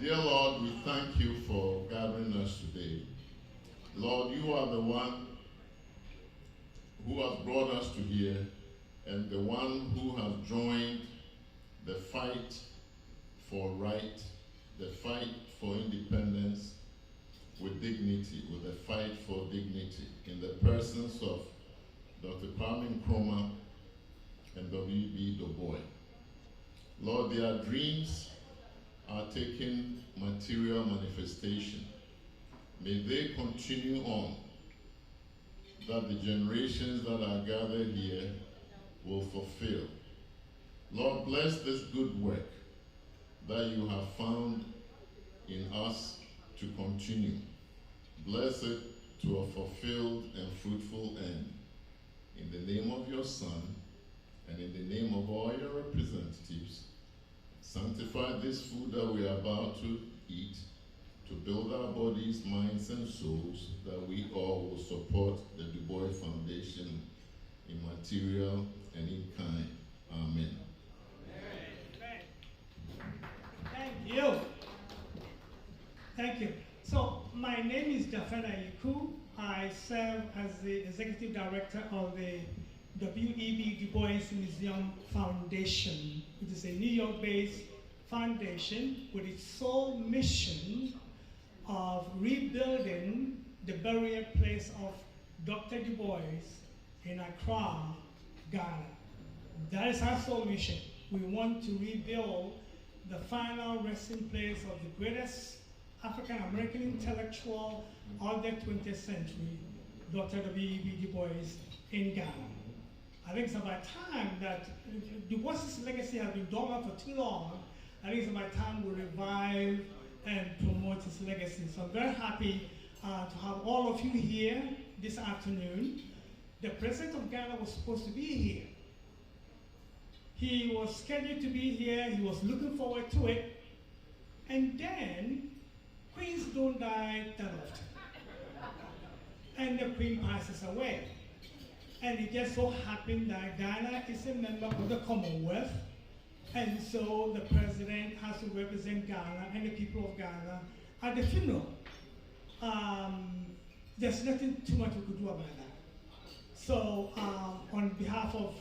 Dear Lord, we thank you for gathering us today. Lord, you are the one who has brought us to here and the one who has joined the fight for right, the fight for independence with dignity, with the fight for dignity in the persons of Dr. Kwame Nkrumah and W.B. Du Bois. Lord, their dreams are taking material manifestation. May they continue on, that the generations that are gathered here will fulfill. Lord, bless this good work that you have found in us to continue. Bless it to a fulfilled and fruitful end. In the name of your Son, and in the name of all your representatives, sanctify this food that we are about to eat to build our bodies, minds, and souls, that we all will support the Du Bois Foundation in material and in kind. Amen. Thank you. Thank you. So my name is Jafena Yiku. I serve as the Executive Director of the W.E.B. Du Bois Museum Foundation. It is a New York-based foundation with its sole mission of rebuilding the burial place of Dr. Du Bois in Accra, Ghana. That is our sole mission. We want to rebuild the final resting place of the greatest African-American intellectual of the 20th century, Dr. W.E.B. Du Bois in Ghana. I think it's about time that Du Bois' legacy has been dormant for too long. I think it's about time we revive and promote his legacy. So I'm very happy to have all of you here this afternoon. The President of Ghana was supposed to be here. He was scheduled to be here. He was looking forward to it. And then, queens don't die that often. And the queen passes away. And it just so happened that Ghana is a member of the Commonwealth, and so the president has to represent Ghana and the people of Ghana at the funeral. There's nothing too much we could do about that. So on behalf of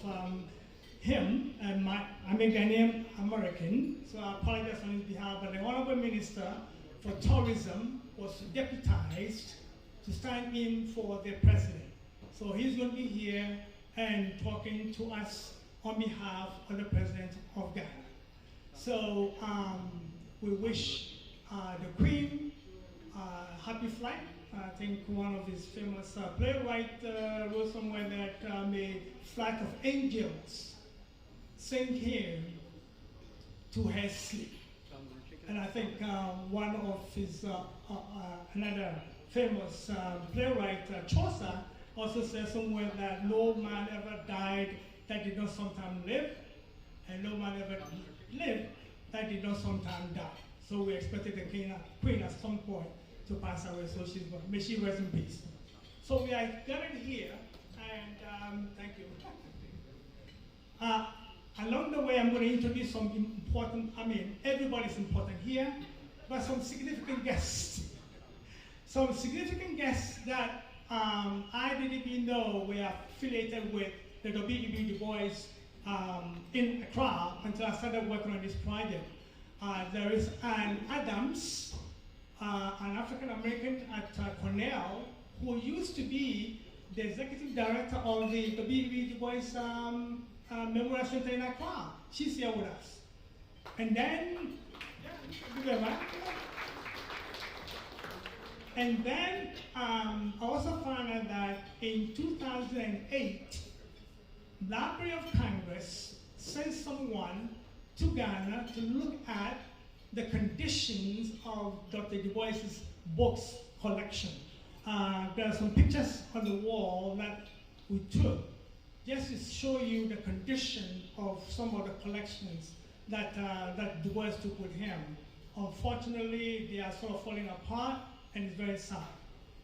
him, and I'm a Ghanaian American, so I apologize on his behalf, but the Honorable Minister for Tourism was deputized to stand in for the president. So he's going to be here and talking to us on behalf of the President of Ghana. So we wish the Queen happy flight. I think one of his famous playwrights wrote somewhere that a flight of angels sing him to her sleep. And I think one of his, another famous playwright, Chaucer, also says somewhere that no man ever died that did not sometime live, and no man ever lived that did not sometime die. So we expected the queen at some point to pass away, so may she rest in peace. So we are gathered here, and thank you. Along the way, I'm going to introduce some important, everybody's important here, but some significant guests. Some significant guests that I didn't even know were affiliated with the W.E.B. Du Bois in Accra until I started working on this project. There is Ann Adams, an African-American at Cornell, who used to be the executive director of the W.E.B. Du Bois Memorial Center in Accra. She's here with us. And then, I also found out that in 2008, Library of Congress sent someone to Ghana to look at the conditions of Dr. Du Bois's books collection. There are some pictures on the wall that we took just to show you the condition of some of the collections that, that Du Bois took with him. Unfortunately, they are sort of falling apart, and it's very sad.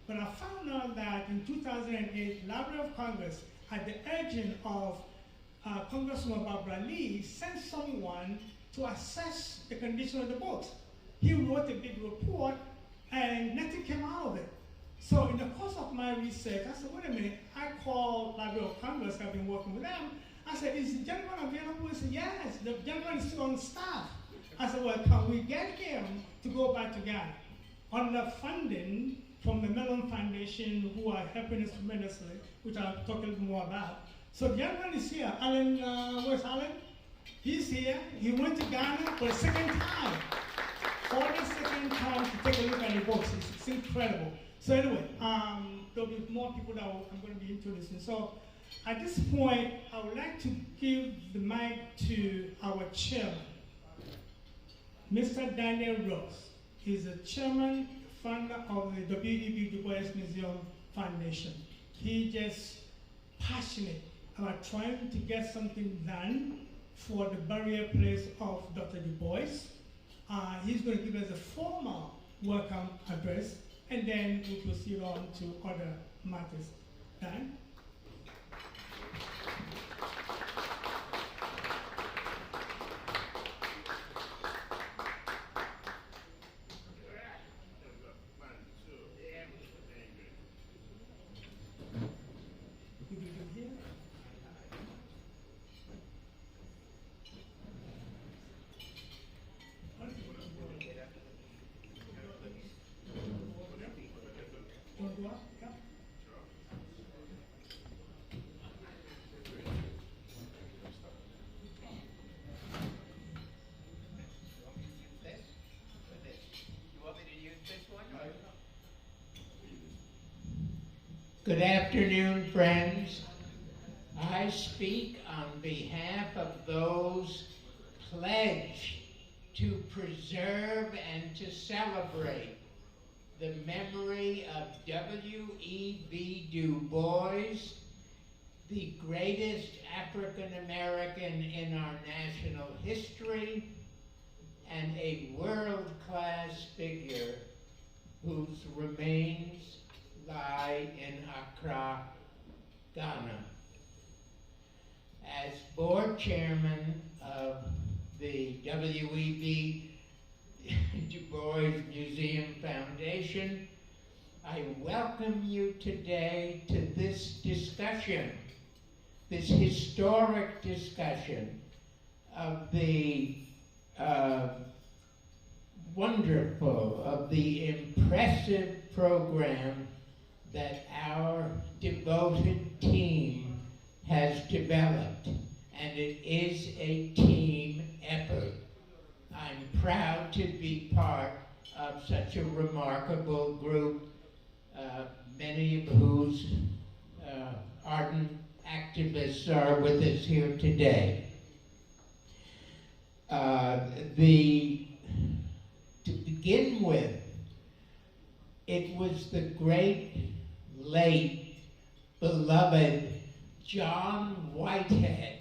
But I found out that in 2008, Library of Congress, at the urging of Congresswoman Barbara Lee, sent someone to assess the condition of the books. he wrote a big report, and nothing came out of it. So in the course of my research, I said, wait a minute, I called Library of Congress, I've been working with them. I said, is the gentleman available? He said, yes, the gentleman is still on staff. I said, well, can we get him to go back to Ghana? Under funding from the Mellon Foundation, who are helping us tremendously, which I'll talk a little more about. So the gentleman is here. Alan, where's Alan? He's here. He went to Ghana for the second time. For the second time to take a look at the books. It's incredible. So anyway, there'll be more people that I'm going to be introducing. So at this point, I would like to give the mic to our chairman, Mr. Daniel Rose. He's the chairman, founder of the W.E.B. Du Bois Museum Foundation. He's just passionate about trying to get something done for the burial place of Dr. Du Bois. He's going to give us a formal welcome address, and then we'll proceed on to other matters. Dan? Good afternoon, friends. I speak on behalf of those pledged to preserve and to celebrate the memory of W.E.B. Du Bois, the greatest African-American in our national history, and a world-class figure whose remains lie in Accra, Ghana. As board chairman of the W.E.B. Du Bois Museum Foundation, I welcome you today to this discussion, this historic discussion of the wonderful, of the impressive program that our devoted team has developed, and it is a team effort. I'm proud to be part of such a remarkable group, many of whose ardent activists are with us here today. To begin with, it was the great, late, beloved John Whitehead,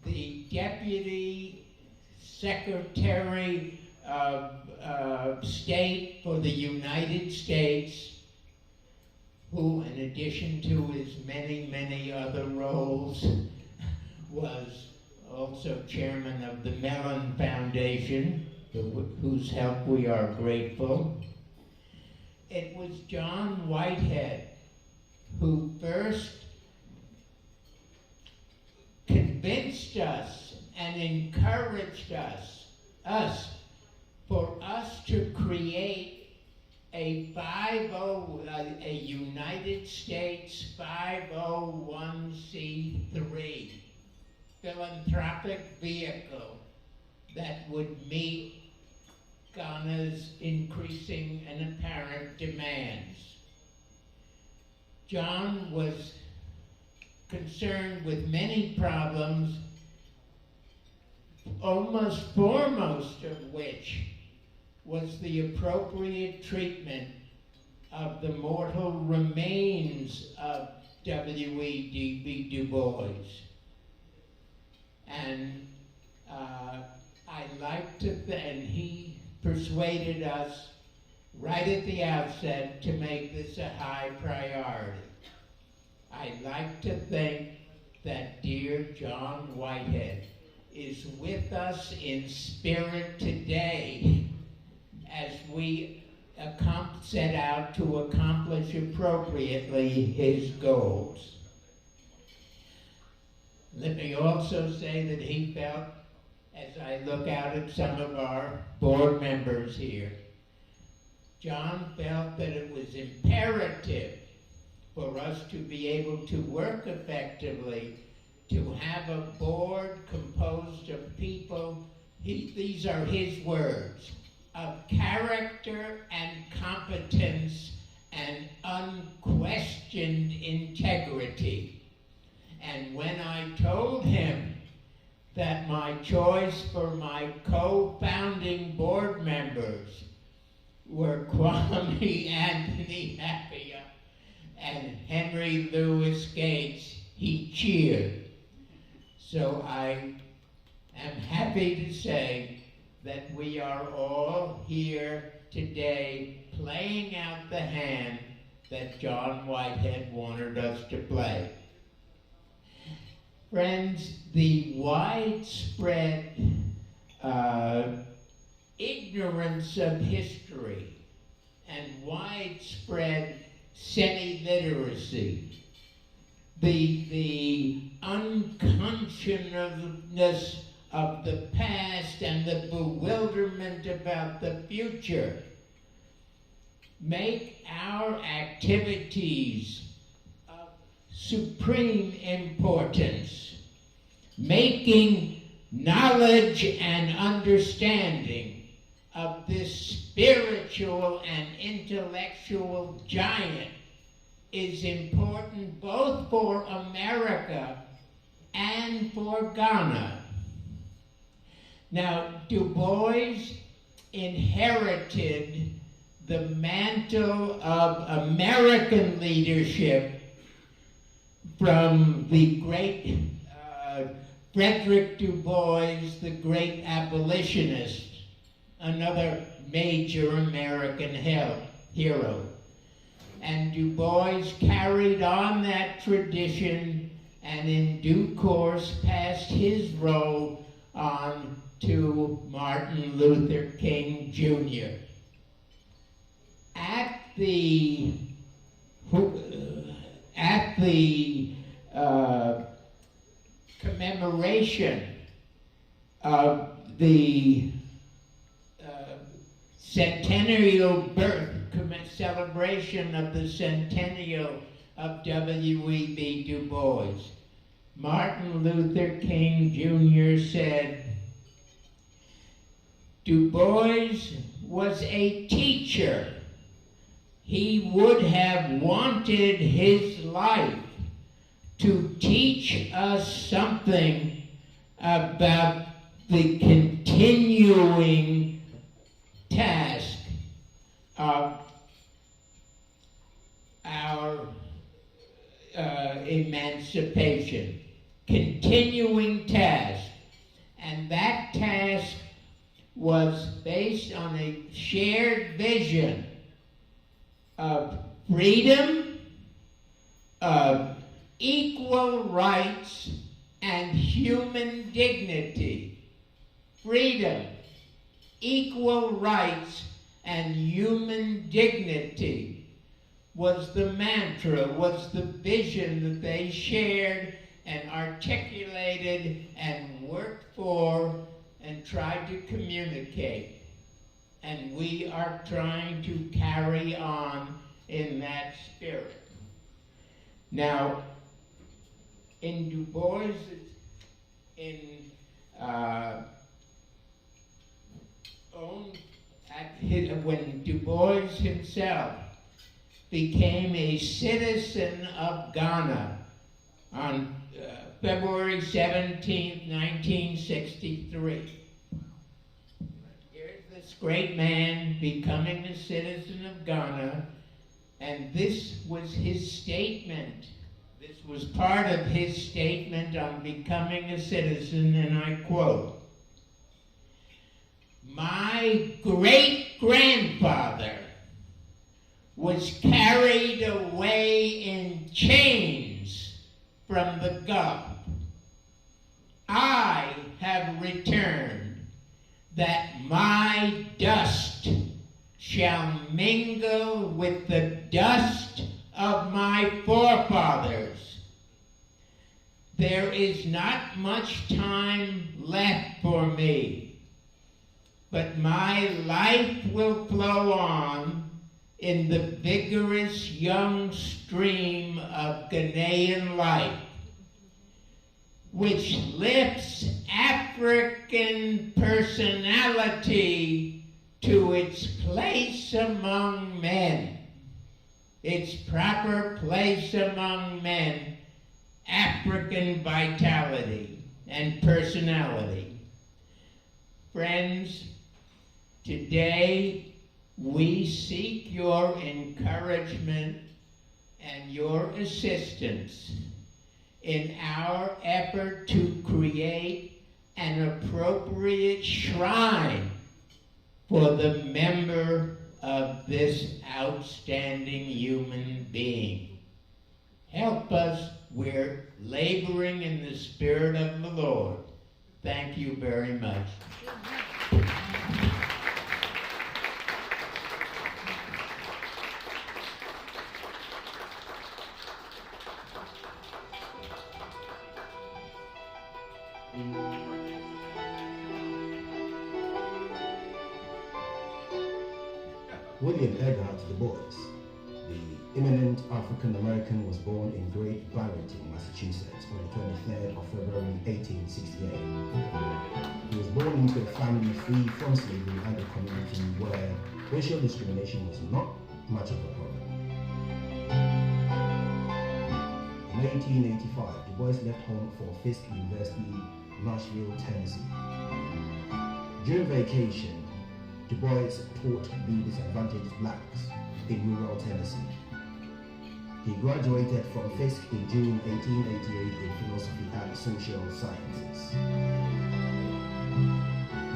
the Deputy Secretary of State for the United States, who, in addition to his many, many other roles, was also chairman of the Mellon Foundation, whose help we are grateful. It was John Whitehead who first convinced us and encouraged us for us to create a United States 501c3 philanthropic vehicle that would meet Ghana's increasing and apparent demands. John was concerned with many problems, almost foremost of which was the appropriate treatment of the mortal remains of W.E.B. Du Bois. And I'd like to, and he persuaded us right at the outset to make this a high priority. I'd like to think that dear John Whitehead is with us in spirit today as we set out to accomplish appropriately his goals. Let me also say that he felt, as I look out at some of our board members here, John felt that it was imperative for us to be able to work effectively, to have a board composed of people, these are his words, of character and competence and unquestioned integrity. And when I told him that my choice for my co-founding board members were Kwame Anthony Appiah and Henry Louis Gates, he cheered. So I am happy to say that we are all here today playing out the hand that John Whitehead wanted us to play. Friends, the widespread ignorance of history and widespread semi-literacy, the unconsciousness of the past and the bewilderment about the future make our activities of supreme importance. Making knowledge and understanding of this spiritual and intellectual giant is important both for America and for Ghana. Now, Du Bois inherited the mantle of American leadership from the great Frederick Du Bois, the great abolitionist, another major American hero. And Du Bois carried on that tradition and in due course passed his role on to Martin Luther King Jr. At the commemoration of the centennial birth, celebration of the centennial of W.E.B. Du Bois, Martin Luther King Jr. said, Du Bois was a teacher. He would have wanted his life to teach us something about the continuing task of our emancipation. Continuing task. And that task was based on a shared vision of freedom, of equal rights, and human dignity. Freedom, equal rights, and human dignity was the mantra, was the vision that they shared and articulated and worked for and tried to communicate. And we are trying to carry on in that spirit. Now, in Du Bois, when Du Bois himself became a citizen of Ghana on February 17, 1963. Here's this great man becoming a citizen of Ghana, and this was his statement. This was part of his statement on becoming a citizen, and I quote, "My great-grandfather was carried away in chains from the Gulf. I have returned that my dust shall mingle with the dust of my forefathers. There is not much time left for me, but my life will flow on in the vigorous young stream of Ghanaian life, which lifts African personality to its place among men, its proper place among men, African vitality and personality. Friends, today we seek your encouragement and your assistance in our effort to create an appropriate shrine for the member of this outstanding human being. Help us. We're laboring in the Spirit of the Lord. Thank you very much. William Edgar Du Bois, the eminent African-American, was born in Great Barrington, Massachusetts on the 23rd of February 1868. He was born into a family free from slavery and a community where racial discrimination was not much of a problem. In 1885, Du Bois left home for Fisk University, Nashville, Tennessee. During vacation, Du Bois taught the disadvantaged blacks in rural Tennessee. He graduated from Fisk in June 1888 in philosophy and social sciences.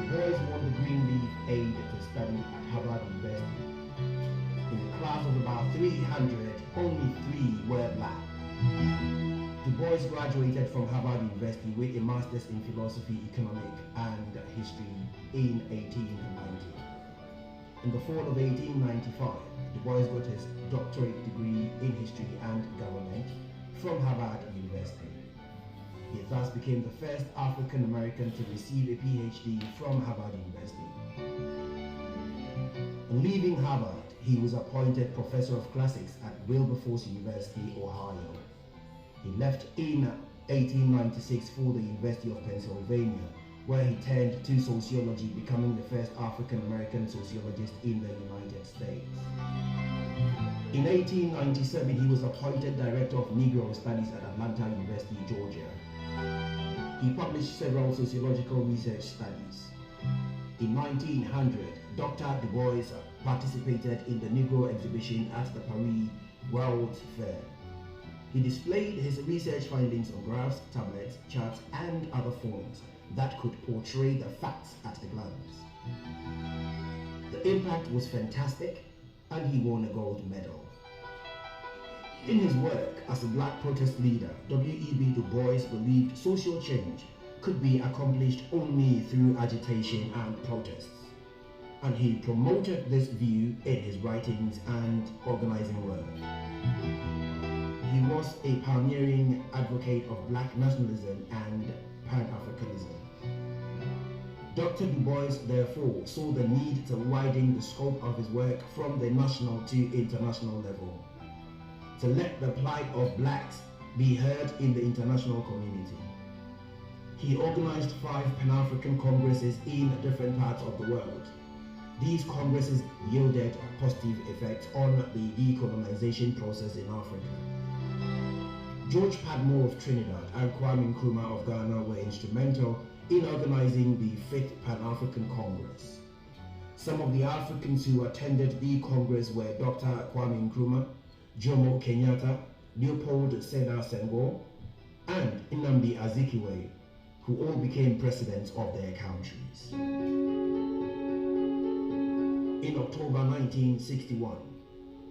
Du Bois won the Greenleaf Aid to study at Harvard University. In a class of about 300, only 3 were black. Du Bois graduated from Harvard University with a master's in philosophy, economic, and history in 1890. In the fall of 1895, Du Bois got his doctorate degree in history and government from Harvard University. He thus became the first African American to receive a PhD from Harvard University. On leaving Harvard, he was appointed professor of classics at Wilberforce University, Ohio. He left in 1896 for the University of Pennsylvania, where he turned to sociology, becoming the first African-American sociologist in the United States. In 1897, he was appointed Director of Negro Studies at Atlanta University, Georgia. He published several sociological research studies. In 1900, Dr. Du Bois participated in the Negro exhibition at the Paris World's Fair. He displayed his research findings on graphs, tablets, charts, and other forms that could portray the facts at a glance. The impact was fantastic, and he won a gold medal. In his work as a black protest leader, W.E.B. Du Bois believed social change could be accomplished only through agitation and protests, and he promoted this view in his writings and organizing work. He was a pioneering advocate of black nationalism and Pan-Africanism. Dr. Du Bois therefore saw the need to widen the scope of his work from the national to international level, to let the plight of blacks be heard in the international community. He organized 5 Pan-African congresses in different parts of the world. These congresses yielded positive effects on the decolonization process in Africa. George Padmore of Trinidad and Kwame Nkrumah of Ghana were instrumental in organizing the 5th Pan-African Congress. Some of the Africans who attended the Congress were Dr. Kwame Nkrumah, Jomo Kenyatta, Leopold Sedar Senghor, and Nnamdi Azikiwe, who all became presidents of their countries. In October 1961,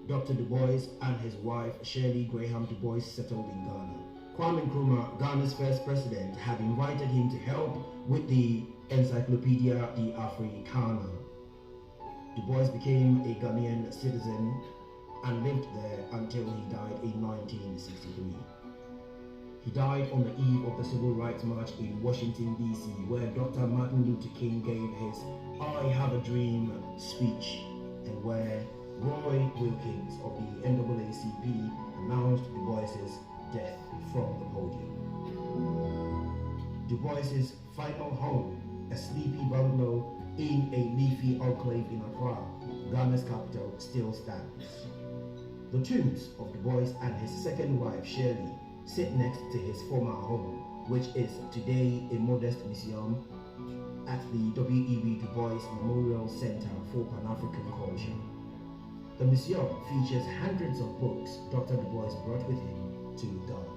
Dr. Du Bois and his wife Shirley Graham Du Bois settled in Ghana. Kwame Nkrumah, Ghana's first president, had invited him to help with the Encyclopedia de Africana. Du Bois became a Ghanaian citizen and lived there until he died in 1963. He died on the eve of the Civil Rights March in Washington, D.C., where Dr. Martin Luther King gave his I Have a Dream speech, and where Roy Wilkins of the NAACP announced Du Bois's death from the podium. Du Bois's final home, a sleepy bungalow in a leafy enclave in Accra, Ghana's capital, still stands. The tombs of Du Bois and his second wife, Shirley, sit next to his former home, which is today a modest museum at the W.E.B. Du Bois Memorial Center for Pan-African Culture. The museum features hundreds of books Dr. Du Bois brought with him to Ghana.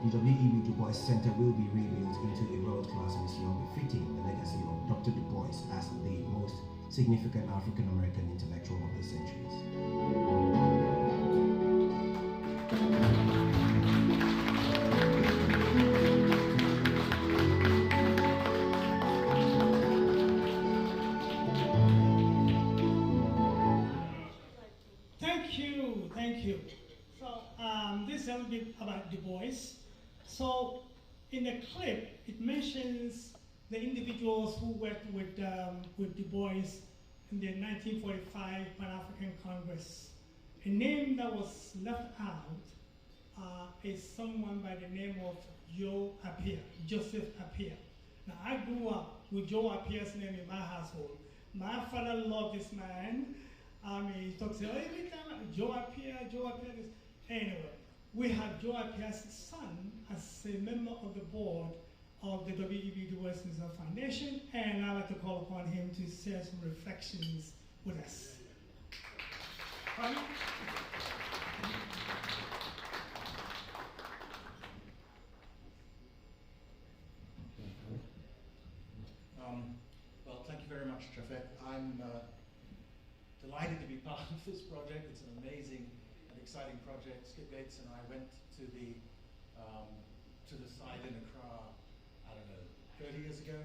The W.E.B. Du Bois Center will be rebuilt into a world-class museum befitting the legacy of Dr. Du Bois as the most significant African-American intellectual of the centuries. Thank you. So this is a little bit about Du Bois. So in the clip, it mentions the individuals who worked with Du Bois in the 1945 Pan-African Congress. A name that was left out is someone by the name of Joseph Appiah. Now I grew up with Joe Appiah's name in my household. My father loved this man. He talks every time, Joe Appiah this. Anyway, we have Joe Appiah's son as a member of the board of the W.E.B. Du Bois Museum Foundation, and I'd like to call upon him to share some reflections with us. Well, thank you very much, Jafet. I'm delighted to be part of this project. It's an amazing and exciting project. Skip Gates and I went to the site in Accra, I don't know, 30 years ago,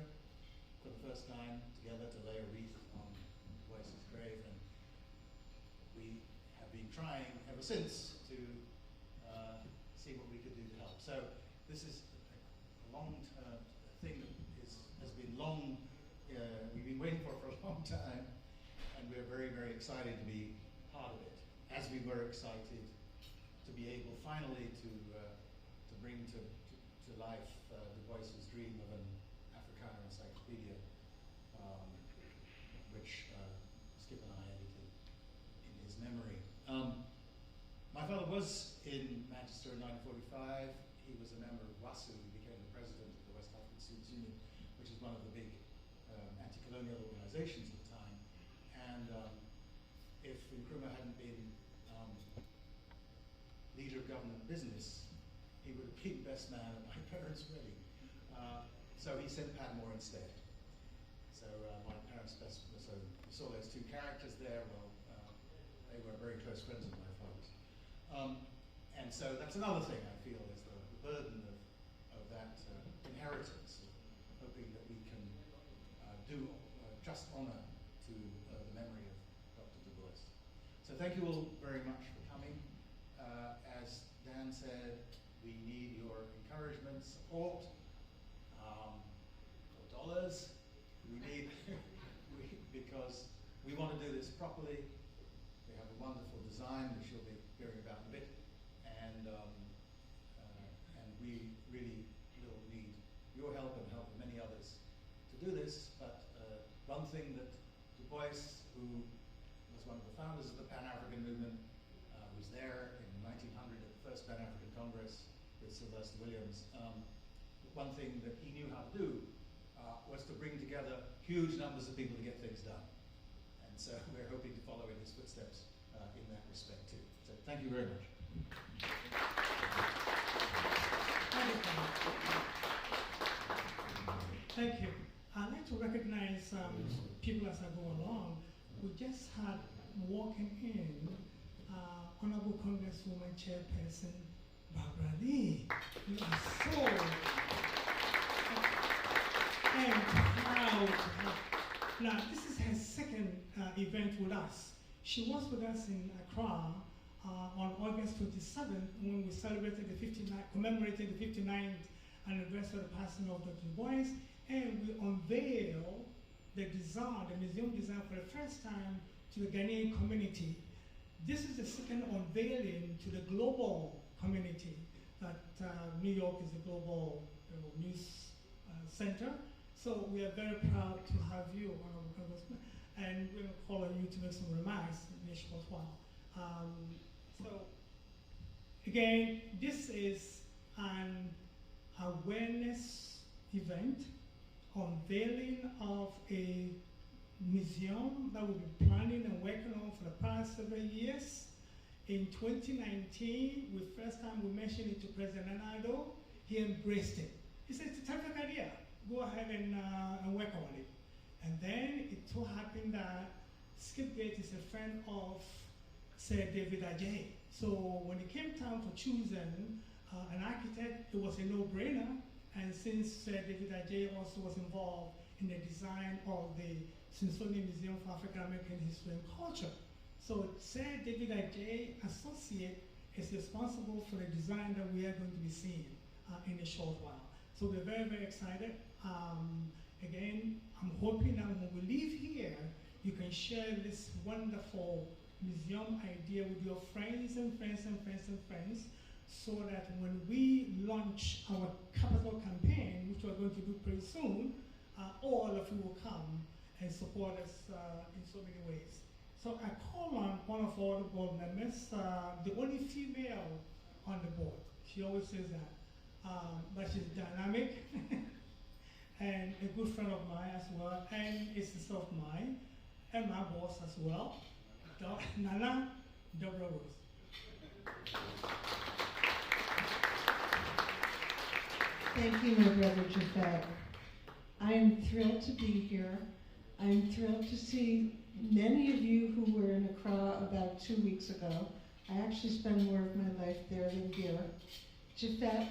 for the first time, together to lay a wreath on Du Bois's grave, and we have been trying ever since to see what we could do to help. So this is a long-term thing that has been long. We've been waiting for a long time. And we're very, very excited to be part of it, as we were excited to be able finally to bring to life Du Bois's dream of an Africana encyclopedia, which Skip and I edited in his memory. My father was in Manchester in 1945. He was a member of WASU. He became the president of the West African Students' Union, which is one of the big anti-colonial organizations at the time. And if Nkrumah hadn't been leader of government business, he would have been best man at my parents' wedding. So he sent Padmore instead. So my parents' best, so you saw those two characters there. Well, they were very close friends of my father's. And so that's another thing I feel is the burden of that inheritance, of hoping that we can do just honor to the memory of Dr. Du Bois. So thank you all very much for coming. As Dan said, we need your encouragement, support, for dollars. We need, because we want to do this properly. We have a wonderful design, which you'll be hearing about in a bit, and we really will need your help and help of many others to do this. But one thing that Du Bois, who was one of the founders of the Pan-African movement, was there in 1900 at the first Pan-African Congress with Sylvester Williams. One thing that he knew how to do was to bring together huge numbers of people to get things done. And so we're hoping to follow in his footsteps in that respect too. So thank you very much. Thank you. I'd like to recognize people as I go along. We just had walking in Honorable Congresswoman Chairperson Barbara Lee. We are so and proud to have Now, this is her second event with us. She was with us in Accra on August 27th when we celebrated commemorated the 59th anniversary of the passing of Dr. Du Bois, and we unveiled the museum design for the first time to the Ghanaian community. This is the second unveiling to the global community that New York is a global news center. So we are very proud to have you, Honorable Congressman, and we're going to call on you to make some remarks in a short while. So again, this is an awareness event, unveiling of a museum that we've been planning and working on for the past several years. In 2019, the first time we mentioned it to President Nado, he embraced it. He said, it's a terrific idea. Go ahead and work on it. And then it so happened that Skip Gates is a friend of Sir David Adjaye. So when it came time for choosing an architect, it was a no-brainer. And since Sir David Adjaye also was involved in the design of the Smithsonian Museum for African American History and Culture. So Sir David Adjaye Associate is responsible for the design that we are going to be seeing in a short while. So we're very, very excited. Again, I'm hoping that when we leave here, you can share this wonderful museum idea with your friends and friends and friends and friends, so that when we launch our capital campaign, which we're going to do pretty soon, all of you will come and support us in so many ways. So I call on one of all the board members, the only female on the board. She always says that, but she's dynamic and a good friend of mine as well, and a sister of mine, and my boss as well, Nana Deborah Rose. Thank you, my brother Japhet. I am thrilled to be here. I'm thrilled to see many of you who were in Accra about 2 weeks ago. I actually spend more of my life there than here. Japhet,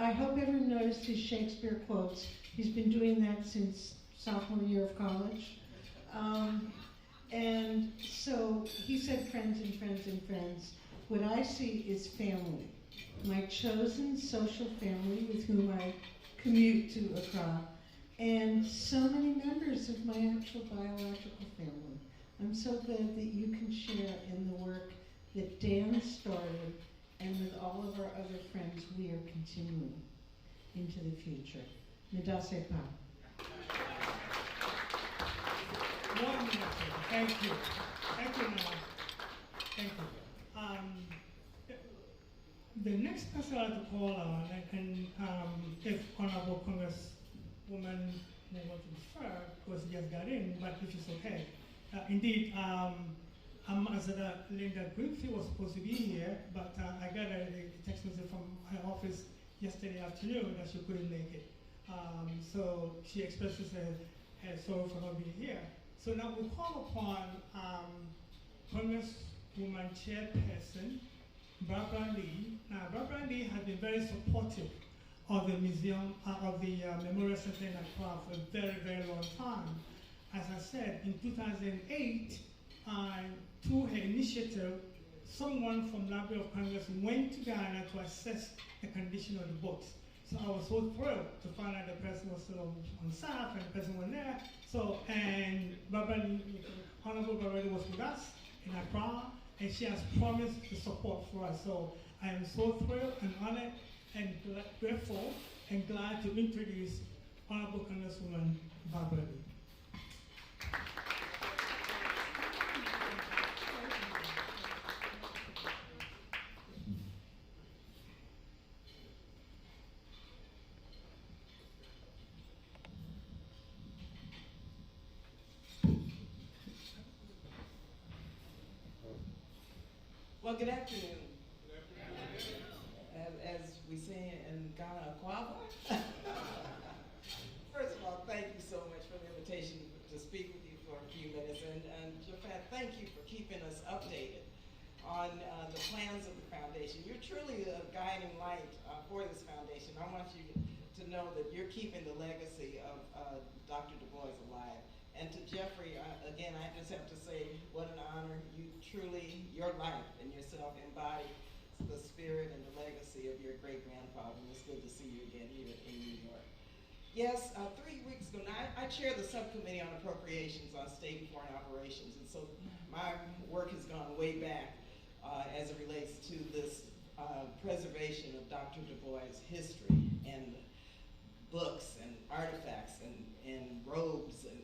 I hope everyone noticed his Shakespeare quotes. He's been doing that since sophomore year of college. And so he said friends and friends and friends. What I see is family. My chosen social family with whom I commute to Accra, and so many members of my actual biological family. I'm so glad that you can share in the work that Dan started, and with all of our other friends, we are continuing into the future. Nadase Pa. Thank you. Thank you, Nana. Thank you. The next person I'd like to call on, and if Honorable Congresswoman may want to defer, because she just got in, but if it's okay. Indeed, Ambassador Linda Greenfield was supposed to be here, but I got a text message from her office yesterday afternoon that she couldn't make it. So she expresses her sorrow for not being here. So now we call upon Congresswoman Chairperson Barbara Lee. Now, Barbara Lee has been very supportive of the museum, of the Memorial Center in Accra for a very, very long time. As I said, in 2008, through her initiative, someone from Library of Congress went to Ghana to assess the condition of the books. So I was so thrilled to find out the person was still on staff and the person was there. So, and Honorable Barbara Lee was with us in Accra, and she has promised the support for us. So I am so thrilled and honored and grateful and glad to introduce Honorable Congresswoman Barbara Lee. Well, good afternoon. As we say in Ghana, Akwaba. First of all, thank you so much for the invitation to speak with you for a few minutes. And Japhet, thank you for keeping us updated on the plans of the foundation. You're truly a guiding light for this foundation. I want you to know that you're keeping the legacy of Dr. Du Bois alive. And to Jeffrey, again, I just have to say, what an honor. You truly, your life and yourself embody the spirit and the legacy of your great-grandfather. And it's good to see you again here in New York. Yes, 3 weeks ago, now I chair the subcommittee on appropriations on state and foreign operations, and so my work has gone way back as it relates to this preservation of Dr. Du Bois' history and books and artifacts and robes and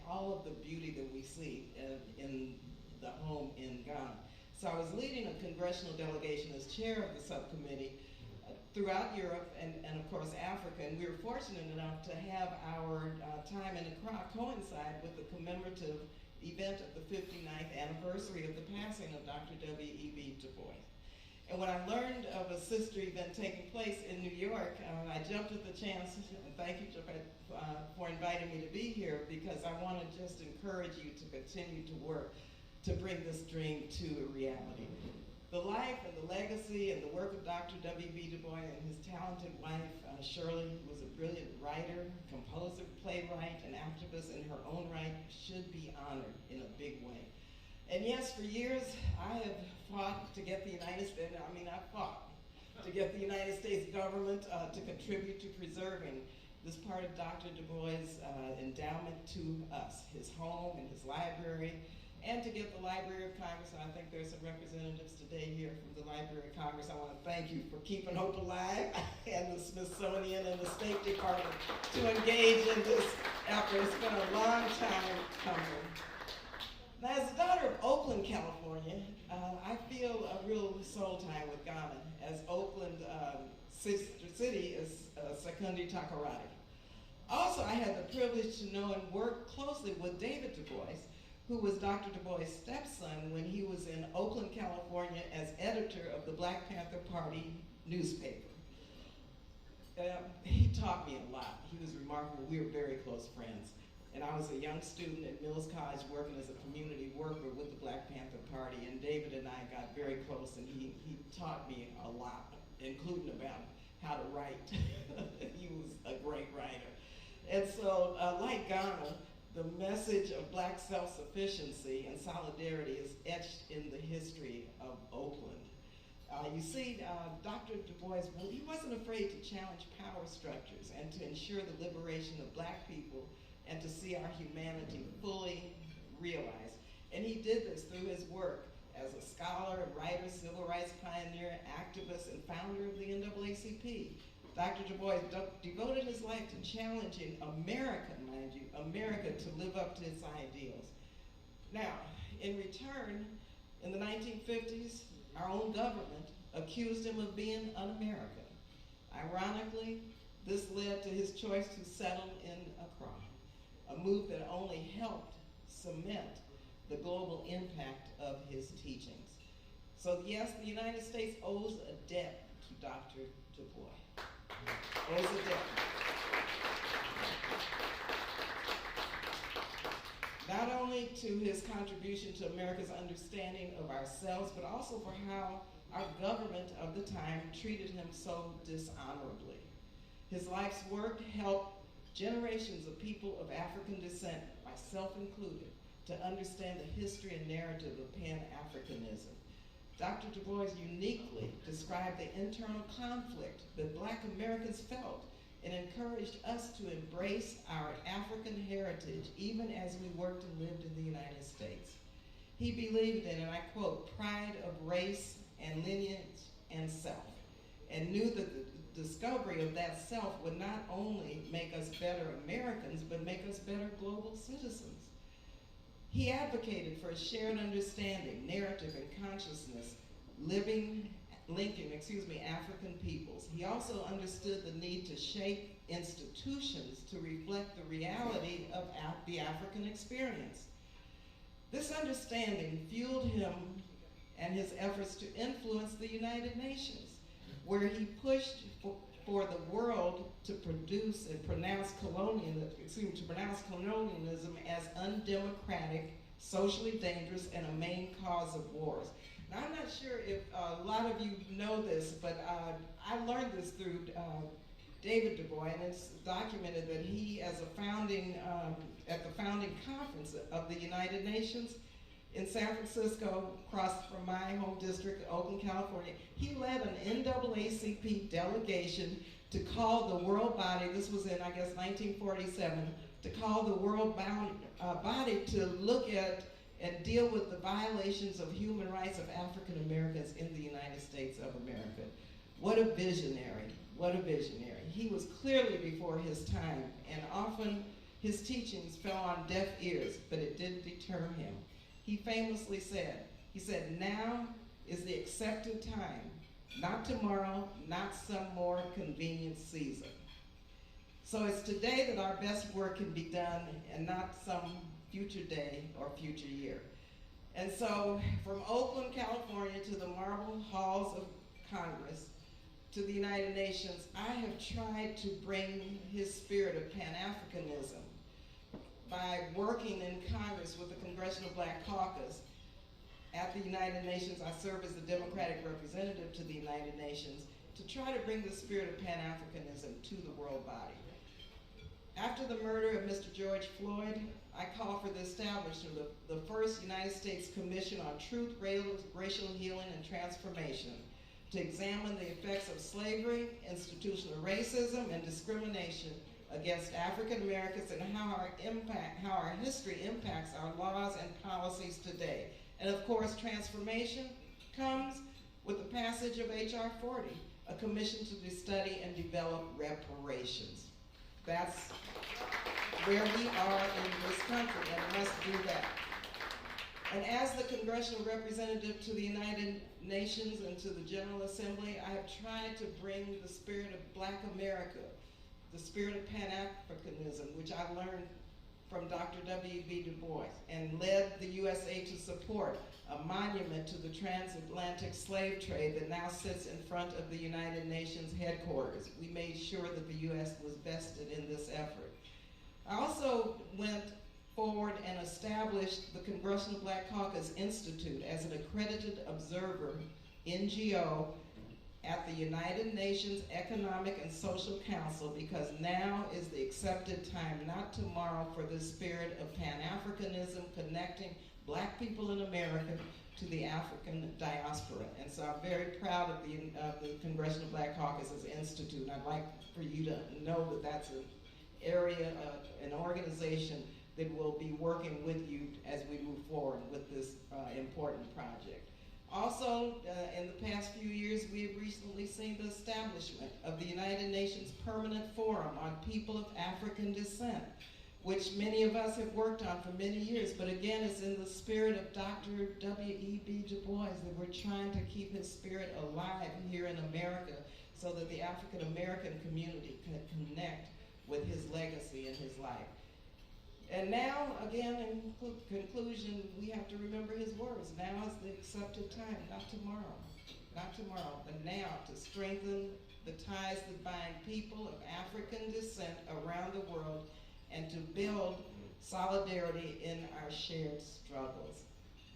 all of the beauty that we see in the home in Ghana. So I was leading a congressional delegation as chair of the subcommittee throughout Europe and of course Africa, and we were fortunate enough to have our time in Accra coincide with the commemorative event of the 59th anniversary of the passing of Dr. W.E.B. Du Bois. And when I learned of a sister event taking place in New York, I jumped at the chance, and thank you, Jeff, for inviting me to be here, because I want to just encourage you to continue to work to bring this dream to a reality. The life and the legacy and the work of Dr. W.B. Du Bois and his talented wife, Shirley, who was a brilliant writer, composer, playwright, and activist in her own right, should be honored in a big way. And yes, for years, I have fought to get the United States, I fought to get the United States government to contribute to preserving this part of Dr. Du Bois' endowment to us, his home and his library, and to get the Library of Congress, and I think there's some representatives today here from the Library of Congress. I want to thank you for keeping hope alive, and the Smithsonian and the State Department to engage in this effort. It's been a long time coming. Now, as the daughter of Oakland, California, I feel a real soul tie with Ghana, as Oakland sister city is Secundi Takoradi. Also, I had the privilege to know and work closely with David Du Bois, who was Dr. Du Bois' stepson when he was in Oakland, California as editor of the Black Panther Party newspaper. He taught me a lot. He was remarkable. We were very close friends. And I was a young student at Mills College working as a community worker with the Black Panther Party, and David and I got very close, and he taught me a lot, including about how to write. He was a great writer. And so, like Ghana, the message of Black self-sufficiency and solidarity is etched in the history of Oakland. You see, Dr. Du Bois, he wasn't afraid to challenge power structures and to ensure the liberation of Black people and to see our humanity fully realized. And he did this through his work as a scholar, writer, civil rights pioneer, activist, and founder of the NAACP. Dr. Du Bois devoted his life to challenging America, mind you, America to live up to its ideals. Now, in return, in the 1950s, our own government accused him of being un-American. Ironically, this led to his choice to settle in Accra, a move that only helped cement the global impact of his teachings. So yes, the United States owes a debt to Dr. Du Bois. Owes a debt. Not only to his contribution to America's understanding of ourselves, but also for how our government of the time treated him so dishonorably. His life's work helped generations of people of African descent, myself included, to understand the history and narrative of Pan-Africanism. Dr. Du Bois uniquely described the internal conflict that Black Americans felt and encouraged us to embrace our African heritage even as we worked and lived in the United States. He believed in, and I quote, pride of race and lineage and self, and knew that the discovery of that self would not only make us better Americans, but make us better global citizens. He advocated for a shared understanding, narrative, and consciousness, linking African peoples. He also understood the need to shape institutions to reflect the reality of the African experience. This understanding fueled him and his efforts to influence the United Nations, where he pushed for the world to produce and pronounce colonialism as undemocratic, socially dangerous, and a main cause of wars. Now, I'm not sure if a lot of you know this, but I learned this through David Du Bois, and it's documented that he, as a founding, at the founding conference of the United Nations in San Francisco, across from my home district, Oakland, California, he led an NAACP delegation to call the world body, this was in, I guess, 1947, to call the world body to look at and deal with the violations of human rights of African Americans in the United States of America. What a visionary, what a visionary. He was clearly before his time, and often his teachings fell on deaf ears, but it didn't deter him. He famously said, now is the accepted time, not tomorrow, not some more convenient season. So it's today that our best work can be done and not some future day or future year. And so from Oakland, California to the marble halls of Congress to the United Nations, I have tried to bring his spirit of Pan-Africanism by working in Congress with the Congressional Black Caucus. At the United Nations, I serve as the Democratic representative to the United Nations to try to bring the spirit of Pan-Africanism to the world body. After the murder of Mr. George Floyd, I call for the establishment of the first United States Commission on Truth, Racial Healing, and Transformation to examine the effects of slavery, institutional racism, and discrimination against African Americans and how our history impacts our laws and policies today. And of course, transformation comes with the passage of H.R. 40, a commission to study and develop reparations. That's where we are in this country, and must do that. And as the congressional representative to the United Nations and to the General Assembly, I have tried to bring the spirit of Black America, the spirit of Pan-Africanism, which I learned from Dr. W.B. Du Bois, and led the USA to support a monument to the transatlantic slave trade that now sits in front of the United Nations headquarters. We made sure that the U.S. was vested in this effort. I also went forward and established the Congressional Black Caucus Institute as an accredited observer NGO at the United Nations Economic and Social Council, because now is the accepted time, not tomorrow, for the spirit of Pan-Africanism connecting Black people in America to the African diaspora. And so I'm very proud of the Congressional Black Caucus Institute, and I'd like for you to know that that's an area, an organization that will be working with you as we move forward with this important project. Also, in the past few years, we have recently seen the establishment of the United Nations Permanent Forum on People of African Descent, which many of us have worked on for many years, but again, it's in the spirit of Dr. W.E.B. Du Bois that we're trying to keep his spirit alive here in America so that the African American community can connect with his legacy and his life. And now, again, in conclusion, we have to remember his words. Now is the accepted time, not tomorrow. Not tomorrow, but now, to strengthen the ties that bind people of African descent around the world and to build solidarity in our shared struggles.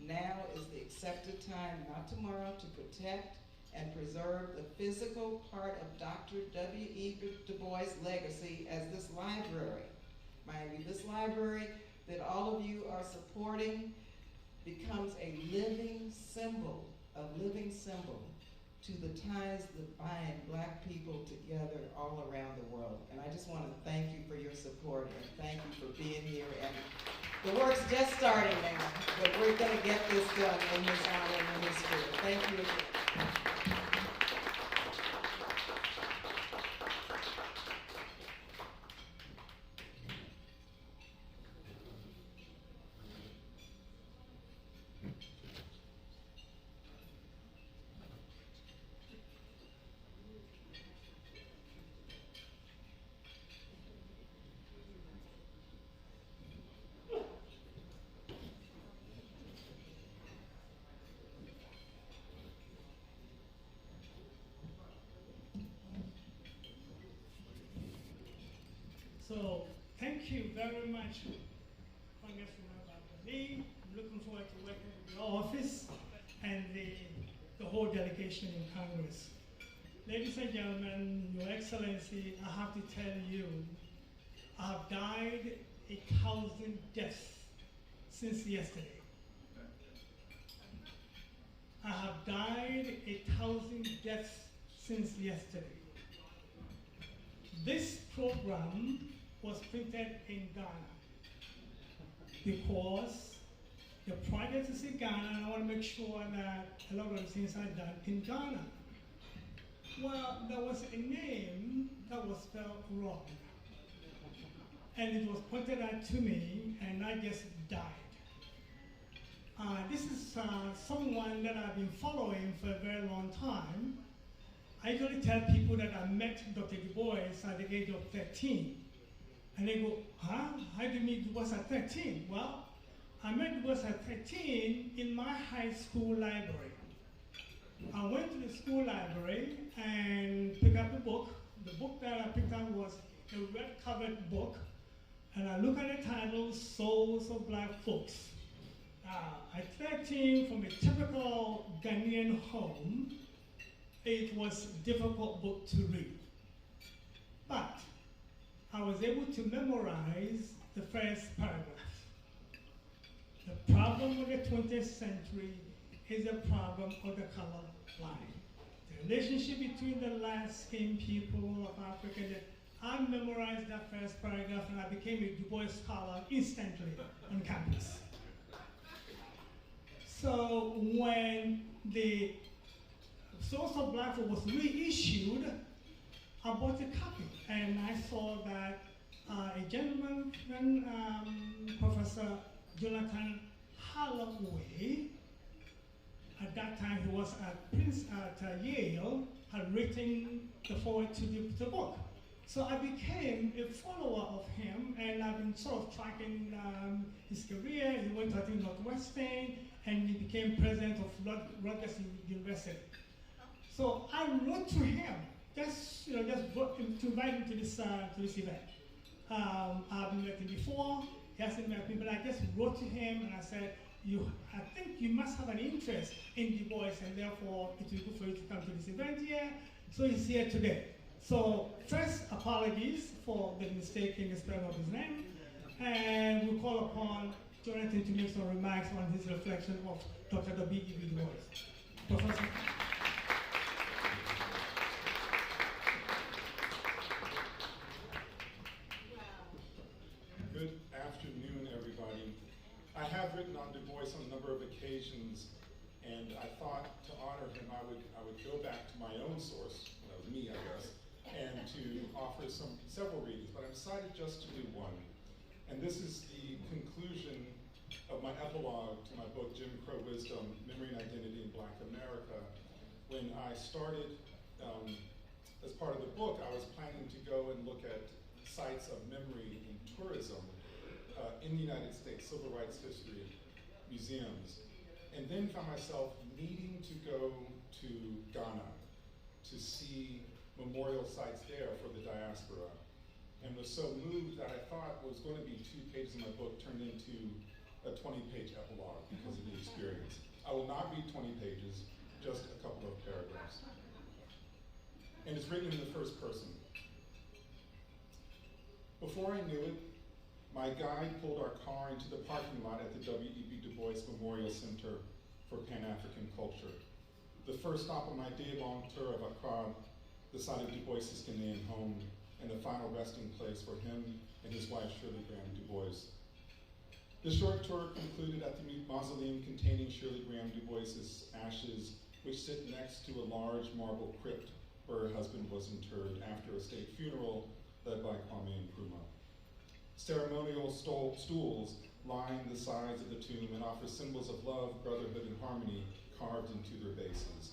Now is the accepted time, not tomorrow, to protect and preserve the physical part of Dr. W.E.B. Du Bois' legacy as this library. Mind you, this library that all of you are supporting becomes a living symbol to the ties that bind Black people together all around the world. And I just want to thank you for your support and thank you for being here. And the work's just starting now, but we're going to get this done in his honor and in his spirit. Thank you again. So thank you very much, Congressman Adjaye. I'm looking forward to working with your office and the whole delegation in Congress. Ladies and gentlemen, Your Excellency, I have to tell you, I have died 1,000 deaths since yesterday. I have died 1,000 deaths since yesterday. This program was printed in Ghana because the project is in Ghana, and I want to make sure that a lot of the things are done in Ghana. Well, there was a name that was spelled wrong, and it was pointed out to me, and I just died. This is someone that I've been following for a very long time. I usually tell people that I met Dr. Du Bois at the age of 13. And they go, huh? How do you meet Du Bois at 13? Well, I met Du Bois at 13 in my high school library. I went to the school library and picked up a book. The book that I picked up was a red-covered book. And I looked at the title, Souls of Black Folks. At 13, from a typical Ghanaian home, it was a difficult book to read. But I was able to memorize the first paragraph. The problem of the 20th century is the problem of the color line. The relationship between the light-skinned people of Africa. I memorized that first paragraph and I became a Du Bois scholar instantly on campus. So when the Souls of Black Folk was reissued, I bought a copy, and I saw that a gentleman, Professor Jonathan Holloway, at that time he was at Yale, had written the foreword to the book. So I became a follower of him, and I've been sort of tracking his career. He went to, I think, Northwestern, and he became president of Rutgers University. So I wrote to him, just to invite him to this event. I've met him before, he hasn't met me, but I just wrote to him and I said, I think you must have an interest in Du Bois, and therefore it will be good for you to come to this event here. So he's here today. So first, apologies for the mistake in the spelling of his name, and we'll call upon Jonathan to make some remarks on his reflection of Dr. W.E.B. Du Bois. Professor. Good afternoon, everybody. I have written on Du Bois on a number of occasions, and I thought to honor him, I would go back to my own source, that was me, I guess, and to offer several readings, but I decided just to do one. And this is the conclusion of my epilogue to my book, Jim Crow Wisdom, Memory and Identity in Black America. When I started, as part of the book, I was planning to go and look at sites of memory and tourism in the United States, civil rights history, museums, and then found myself needing to go to Ghana to see memorial sites there for the diaspora, and was so moved that I thought what was going to be 2 pages in my book turned into a 20-page epilogue because of the experience. I will not read 20 pages, just a couple of paragraphs. And it's written in the first person. Before I knew it, my guide pulled our car into the parking lot at the W.E.B. Du Bois Memorial Center for Pan-African Culture. The first stop on my day-long tour of Accra, the site of Du Bois' Ghanaian home, and the final resting place for him and his wife, Shirley Graham Du Bois. The short tour concluded at the mausoleum containing Shirley Graham Du Bois' ashes, which sit next to a large marble crypt where her husband was interred after a state funeral led by Kwame Nkrumah. Ceremonial stools line the sides of the tomb and offer symbols of love, brotherhood, and harmony carved into their bases.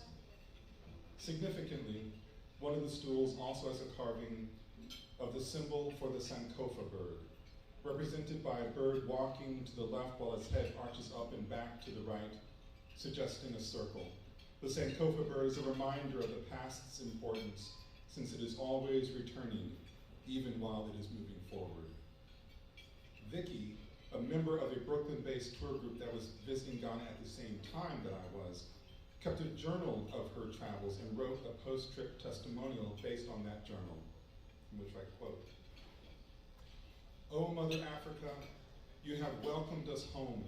Significantly, one of the stools also has a carving of the symbol for the Sankofa bird, represented by a bird walking to the left while its head arches up and back to the right, suggesting a circle. The Sankofa bird is a reminder of the past's importance, since it is always returning, even while it is moving forward. Vicky, a member of a Brooklyn-based tour group that was visiting Ghana at the same time that I was, kept a journal of her travels and wrote a post-trip testimonial based on that journal, from which I quote, "Oh, Mother Africa, you have welcomed us home.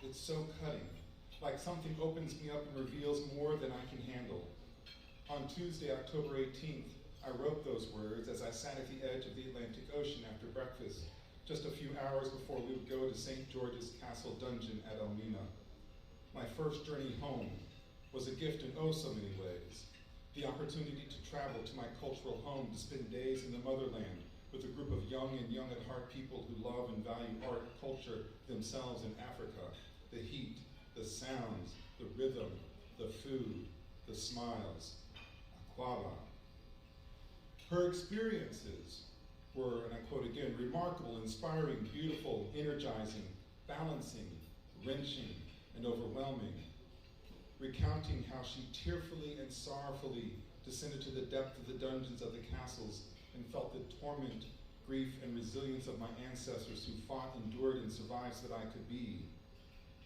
It's so cutting, like something opens me up and reveals more than I can handle. On Tuesday, October 18th, I wrote those words as I sat at the edge of the Atlantic Ocean after breakfast, just a few hours before we would go to St. George's Castle Dungeon at Elmina. My first journey home was a gift in oh so many ways. The opportunity to travel to my cultural home, to spend days in the motherland with a group of young and young at heart people who love and value art, culture, themselves in Africa, the heat, the sounds, the rhythm, the food, the smiles, Aquaba. Her experiences were, and I quote again, remarkable, inspiring, beautiful, energizing, balancing, wrenching, and overwhelming, recounting how she tearfully and sorrowfully descended to the depth of the dungeons of the castles and felt the torment, grief, and resilience of my ancestors who fought, endured, and survived so that I could be.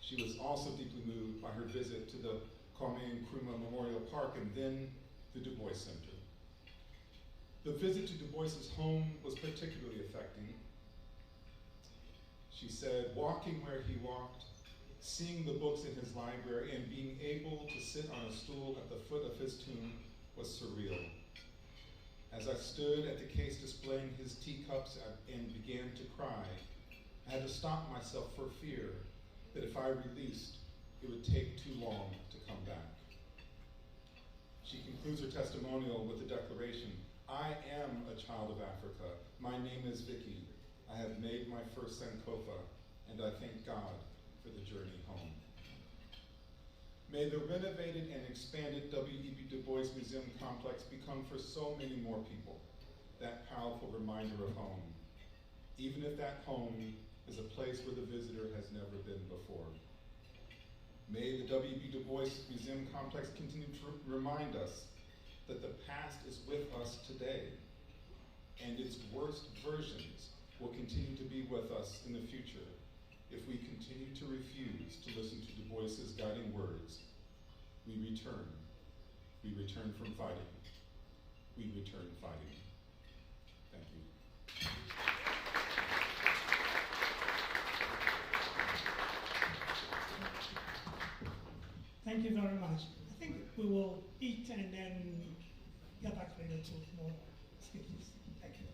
She was also deeply moved by her visit to the Kwame Nkrumah Memorial Park and then the Du Bois Center. The visit to Du Bois's home was particularly affecting. She said, walking where he walked, seeing the books in his library, and being able to sit on a stool at the foot of his tomb was surreal. As I stood at the case displaying his teacups and began to cry, I had to stop myself for fear that if I released, it would take too long to come back. She concludes her testimonial with the declaration, I am a child of Africa. My name is Vicky. I have made my first Sankofa, and I thank God for the journey home. May the renovated and expanded W.E.B. Du Bois Museum Complex become for so many more people that powerful reminder of home, even if that home is a place where the visitor has never been before. May the W.E.B. Du Bois Museum Complex continue to remind us that the past is with us today, and its worst versions will continue to be with us in the future if we continue to refuse to listen to Du Bois's guiding words. We return from fighting. We return fighting. Thank you. Thank you very much. I think we will eat and then get back later to more speeches. Thank you.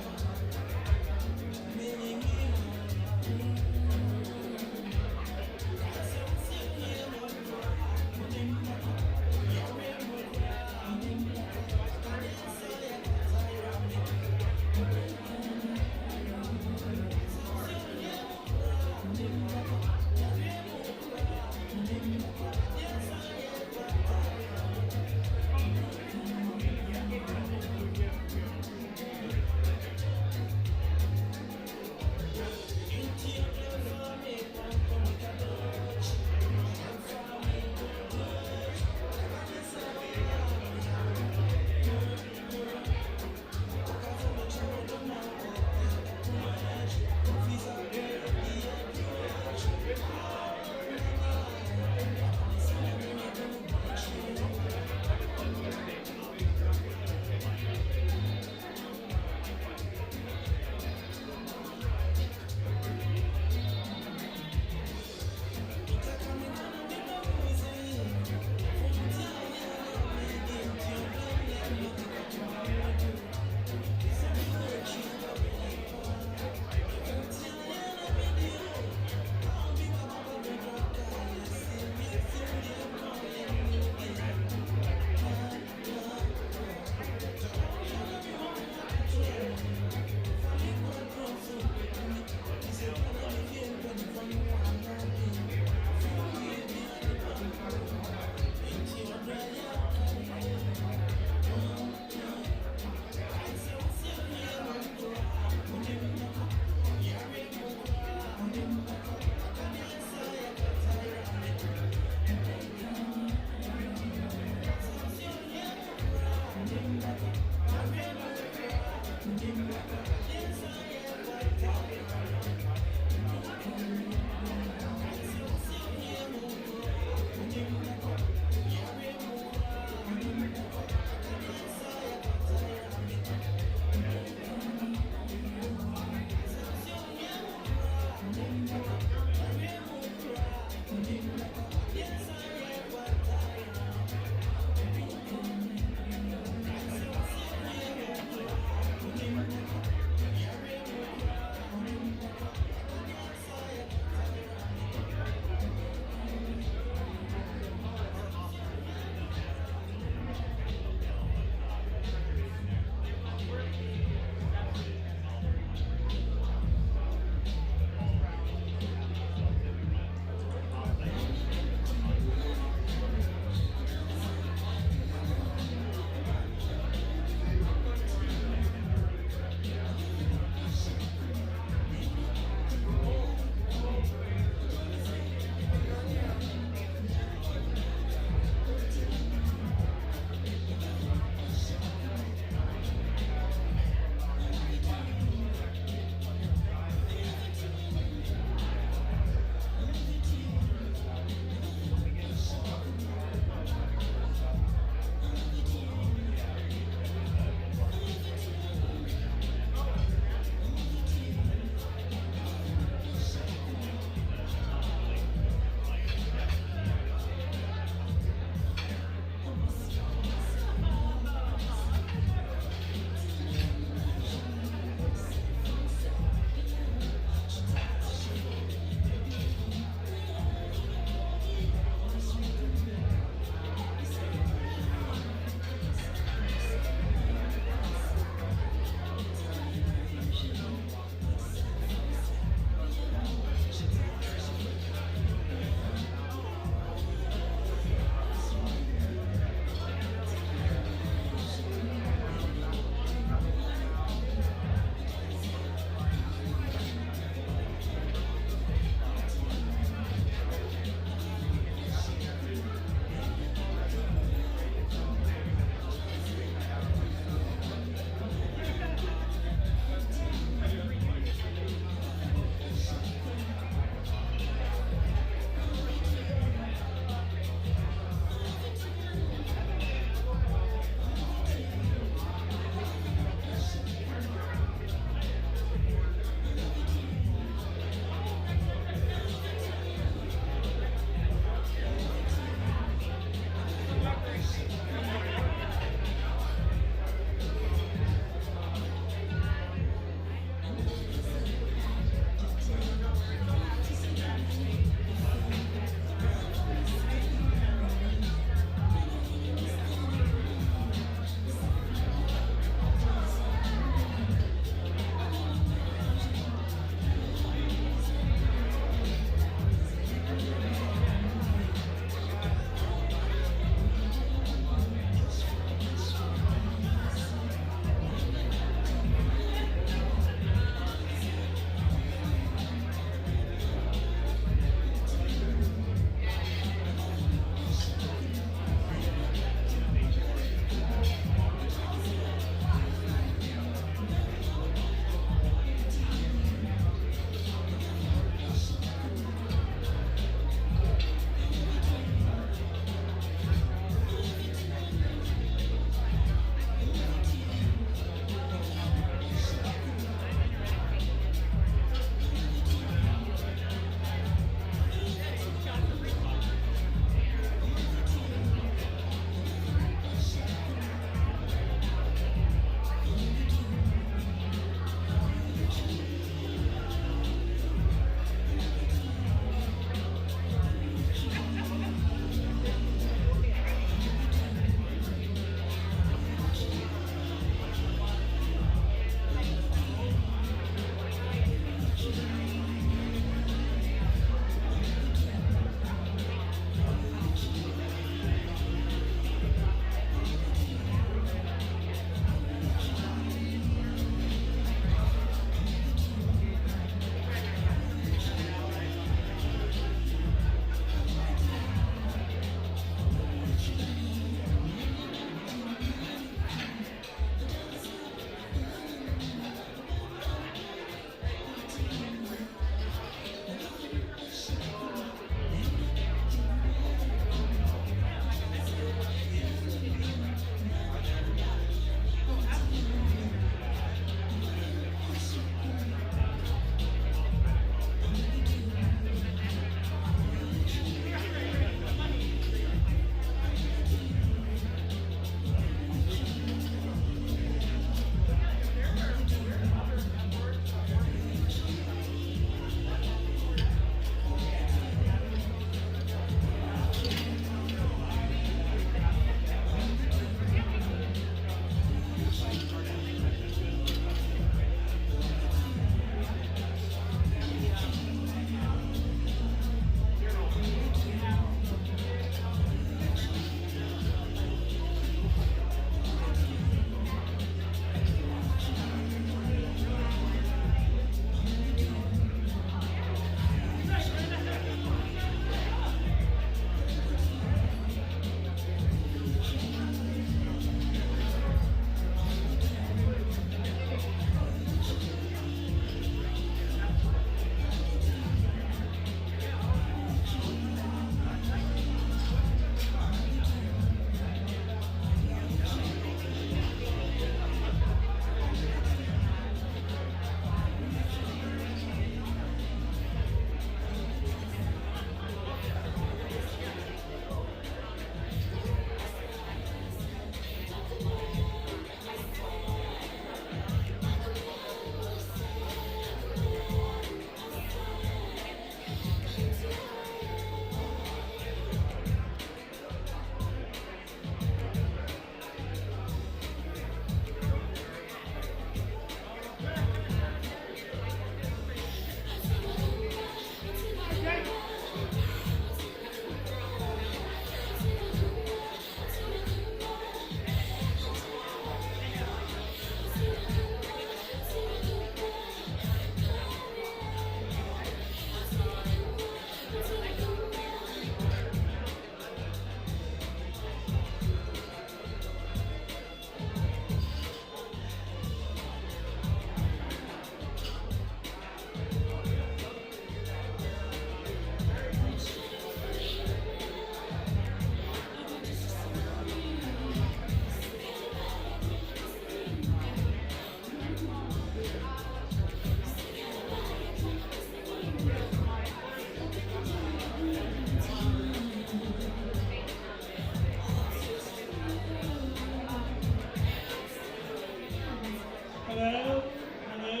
Hello? Hello?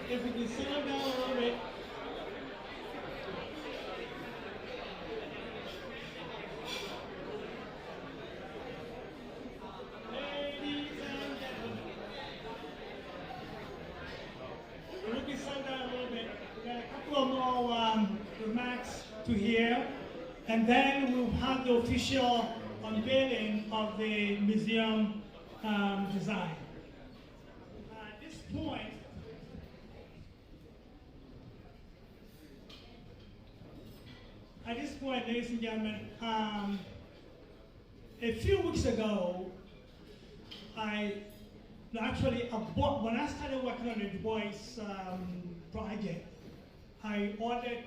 If we can settle down a little bit. Ladies and gentlemen. We can settle down a little bit. We got a couple of more remarks to hear, and then we'll have the official unveiling of the museum design. At this point, ladies and gentlemen, a few weeks ago, when I started working on the Du Bois project, I ordered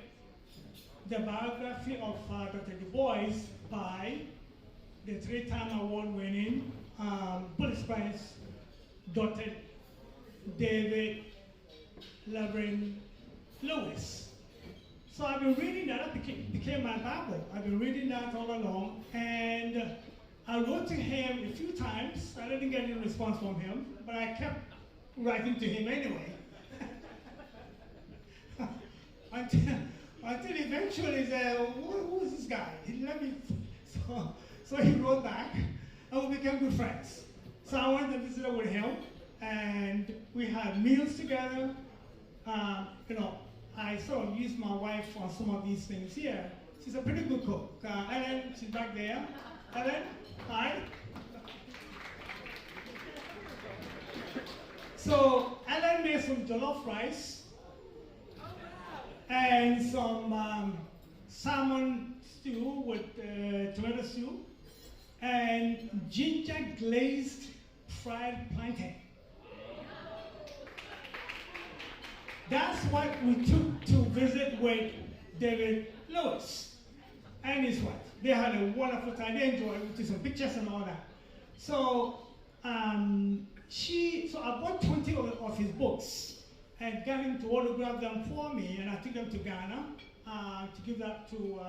the biography of Dr. Du Bois by the 3-time award-winning Pulitzer Prize, Dr. David Lewis. So I've been reading that. That became my Bible. I've been reading that all along, and I wrote to him a few times. I didn't get any response from him, but I kept writing to him anyway. Until eventually he said, who is this guy? So he wrote back, and we became good friends. So I went to visit with him, and we had meals together. I sort of used my wife on some of these things here. She's a pretty good cook. Ellen, she's back there. Ellen, hi. So Ellen made some jollof rice and some salmon stew with tomato soup and ginger glazed fried plantain. That's what we took to visit with David Lewis and his wife. They had a wonderful time. They enjoyed it. We took some pictures and all that. So, so I bought 20 of his books and got him to autograph them for me, and I took them to Ghana to give that to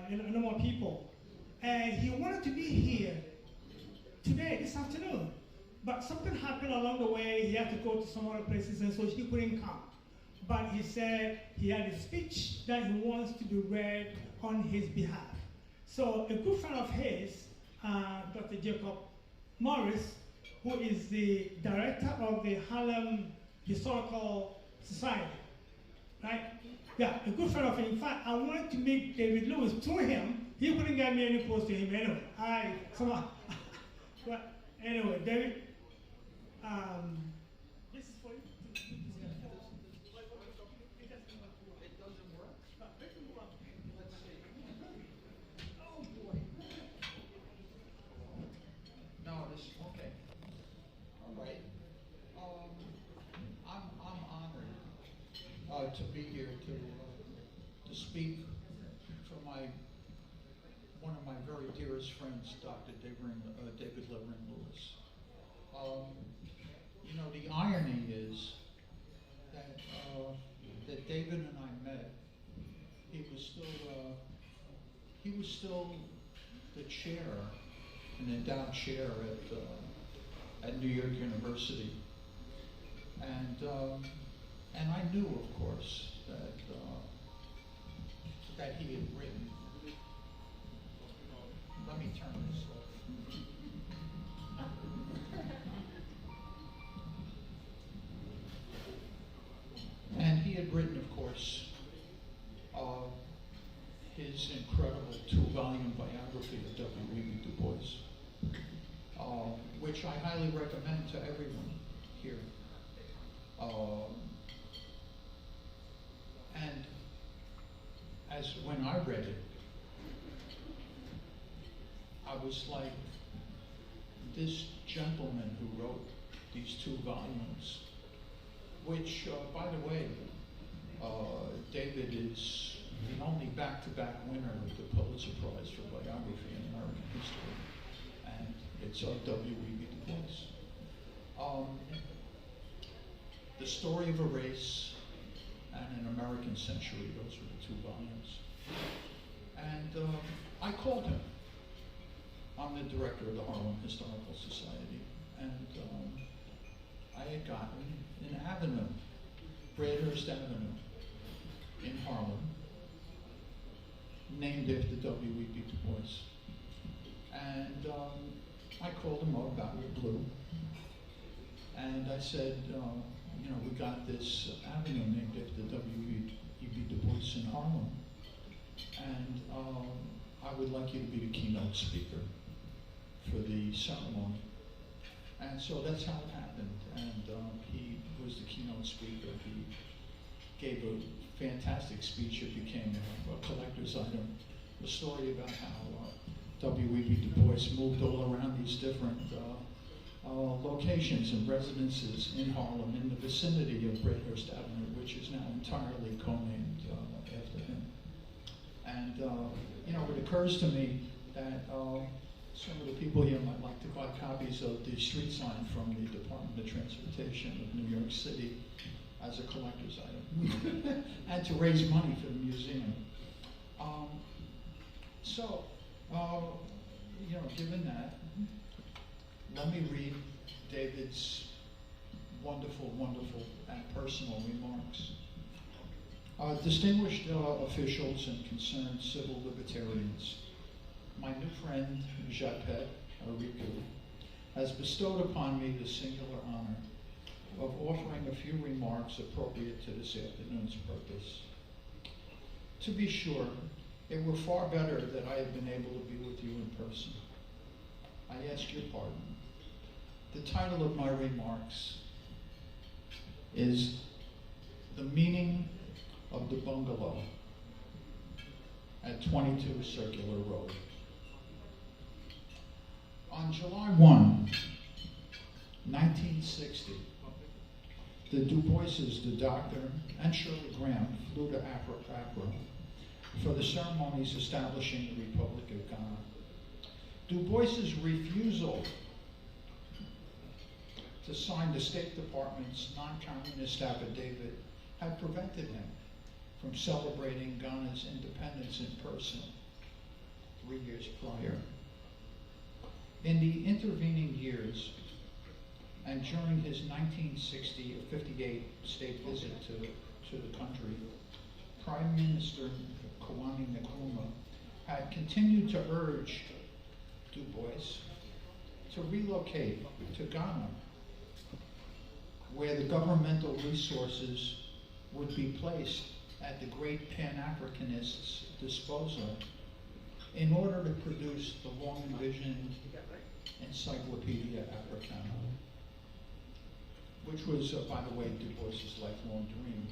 no more people. And he wanted to be here today, this afternoon. But something happened along the way. He had to go to some other places, and so he couldn't come. But he said he had a speech that he wants to be read on his behalf. So a good friend of his, Dr. Jacob Morris, who is the director of the Harlem Historical Society, right? Yeah, a good friend of his. In fact, I wanted to meet David Lewis to him. He couldn't get me any close to him anyway. But anyway, David, this is for you. It doesn't work? Let's see. Oh boy. No, this, okay. All right. I'm honored to be here to speak for one of my very dearest friends, Dr. David Lewis. The irony is that David and I met. He was still the chair, an endowed chair at New York University, and I knew, of course, that he had written. Let me turn this off. And he had written, of course, his incredible 2-volume biography of W.E.B. Du Bois, which I highly recommend to everyone here. And when I read it, I was like, this gentleman who wrote these 2 volumes, which, by the way, David is the only back-to-back winner of the Pulitzer Prize for biography in American history, and it's of W.E.B. Du Bois. The Story of a Race and an American Century, those were the 2 volumes. And I called him. I'm the director of the Harlem Historical Society, and had gotten an avenue, Bradhurst Avenue, in Harlem, named after W.E.B. Du Bois. And I called him up out of the blue, and I said, you know, we got this avenue named after W.E.B. Du Bois in Harlem, and I would like you to be the keynote speaker for the ceremony. And so that's how it happened, and he was the keynote speaker. He gave a fantastic speech. It became a collector's item, a story about how W.E.B. Du Bois moved all around these different locations and residences in Harlem in the vicinity of Bradhurst Avenue, which is now entirely co-named after him. And you know, it occurs to me that some of the people here might like to buy copies of the street sign from the Department of Transportation of New York City as a collector's item, and to raise money for the museum. You know, given that, let me read David's wonderful, wonderful and personal remarks. Distinguished officials and concerned civil libertarians, my new friend, Japet Ariku, has bestowed upon me the singular honor of offering a few remarks appropriate to this afternoon's purpose. To be sure, it were far better that I had been able to be with you in person. I ask your pardon. The title of my remarks is The Meaning of the Bungalow at 22 Circular Road. On July 1, 1960, the Du Boises, the doctor, and Shirley Graham flew to Accra for the ceremonies establishing the Republic of Ghana. Du Bois's refusal to sign the State Department's non-communist affidavit had prevented him from celebrating Ghana's independence in person 3 years prior. In the intervening years, and during his 1958 state visit to the country, Prime Minister Kwame Nkrumah had continued to urge Du Bois to relocate to Ghana, where the governmental resources would be placed at the great Pan-Africanist's disposal in order to produce the long-envisioned Encyclopedia Africana, which was, by the way, Du Bois's lifelong dream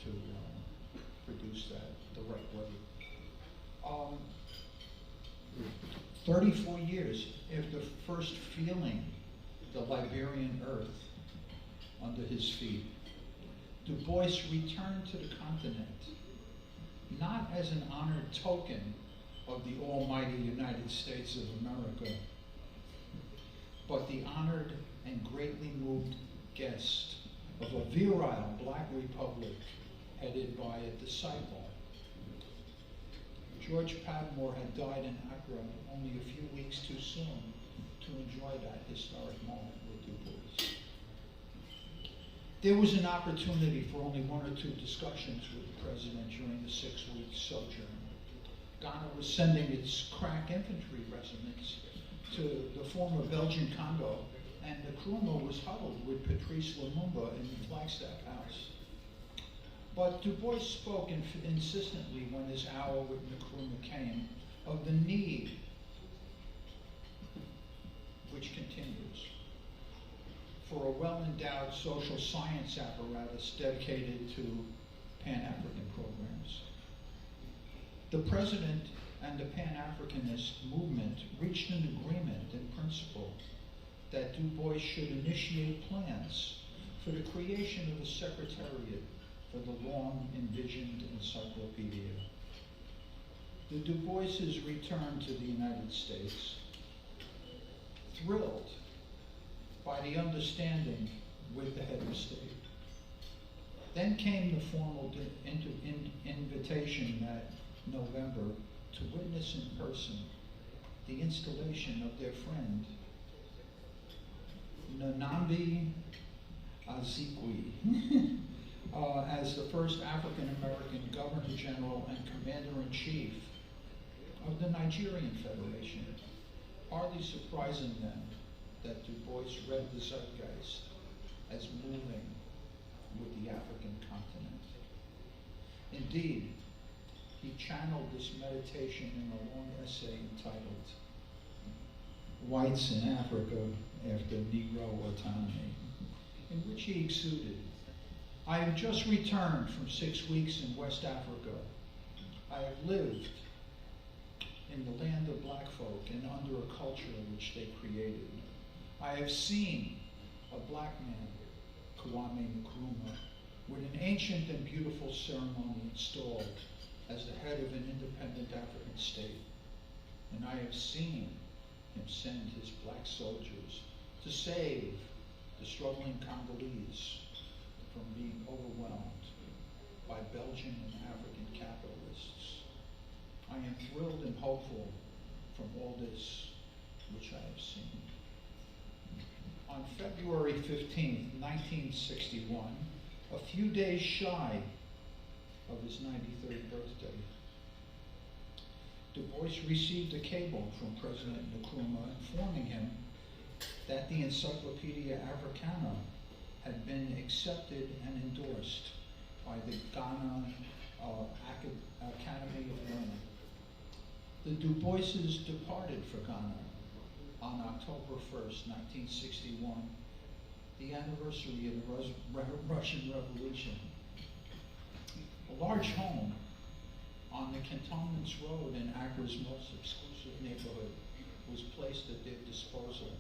to produce that the right way. 34 years after first feeling the Liberian earth under his feet, Du Bois returned to the continent, not as an honored token of the almighty United States of America, but the honored and greatly moved guest of a virile Black Republic headed by a disciple. George Padmore had died in Accra only a few weeks too soon to enjoy that historic moment with Du Bois. There was an opportunity for only one or two discussions with the president during the 6-week sojourn. Ghana was sending its crack infantry regiments to the former Belgian Congo, and Nkrumah was huddled with Patrice Lumumba in the Flagstaff House. But Du Bois spoke insistently when his hour with Nkrumah came of the need, which continues, for a well-endowed social science apparatus dedicated to Pan-African programs. The President and the Pan-Africanist movement reached an agreement in principle that Du Bois should initiate plans for the creation of a secretariat for the long-envisioned encyclopedia. The Du Boises returned to the United States, thrilled by the understanding with the head of state. Then came the formal invitation that November to witness in person the installation of their friend, Nnamdi Adjaye as the first African-American Governor General and Commander-in-Chief of the Nigerian Federation. Hardly surprising then that Du Bois read the zeitgeist as moving with the African continent. Indeed, he channeled this meditation in a long essay entitled Whites in Africa After Negro Autonomy, in which he exuded, "I have just returned from 6 weeks in West Africa. I have lived in the land of black folk and under a culture which they created. I have seen a black man, Kwame Nkrumah, with an ancient and beautiful ceremony installed as the head of an independent African state. And I have seen him send his black soldiers to save the struggling Congolese from being overwhelmed by Belgian and African capitalists. I am thrilled and hopeful from all this which I have seen." On February 15th, 1961, a few days shy of his 93rd birthday, Du Bois received a cable from President Nkrumah informing him that the Encyclopedia Africana had been accepted and endorsed by the Ghana Academy of Learning. The Du Boises departed for Ghana on October 1st, 1961, the anniversary of the Russian Revolution. A large home on the Cantonments Road in Accra's most exclusive neighborhood was placed at their disposal,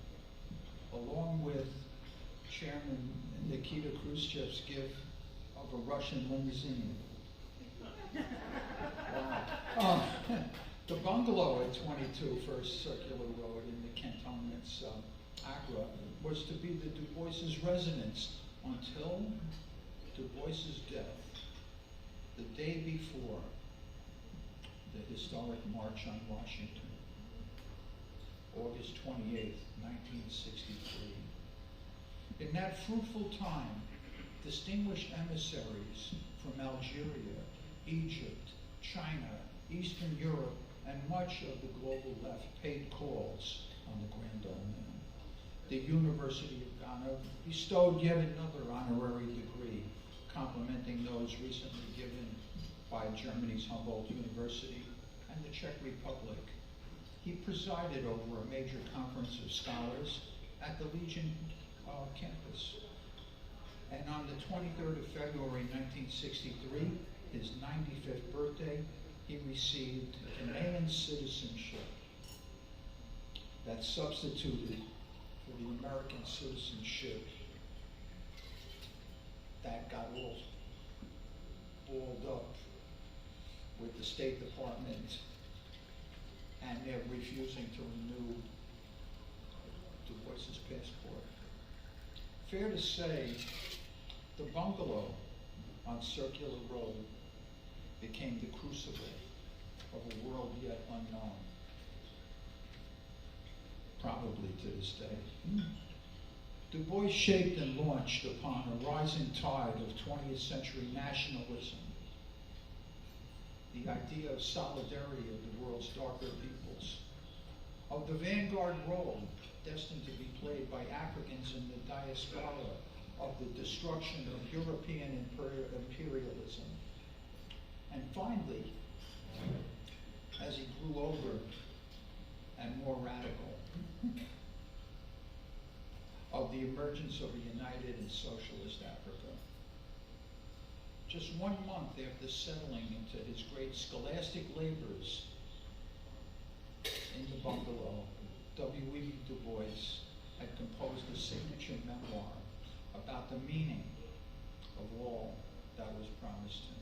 along with Chairman Nikita Khrushchev's gift of a Russian limousine. Wow. The bungalow at 22 First Circular Road in the Cantonments, Accra, was to be the Du Bois' residence until Du Bois' death, the day before the historic March on Washington, August 28th, 1963. In that fruitful time, distinguished emissaries from Algeria, Egypt, China, Eastern Europe, and much of the global left paid calls on the grand old man. The University of Ghana bestowed yet another honorary degree, complementing those recently given by Germany's Humboldt University and the Czech Republic. He presided over a major conference of scholars at the Legion campus. And on the 23rd of February, 1963, his 95th birthday, he received Ghanaian citizenship that substituted for the American citizenship that got all balled up with the State Department and they're refusing to renew Du Bois' passport. Fair to say, the bungalow on Circular Road became the crucible of a world yet unknown, probably to this day. Du Bois shaped and launched upon a rising tide of 20th century nationalism, the idea of solidarity of the world's darker peoples, of the vanguard role destined to be played by Africans in the diaspora, of the destruction of European imperialism. And finally, as he grew older and more radical, of the emergence of a united and socialist Africa. Just 1 month after settling into his great scholastic labors in the bungalow, W.E.B. Du Bois had composed a signature memoir about the meaning of all that was promised him.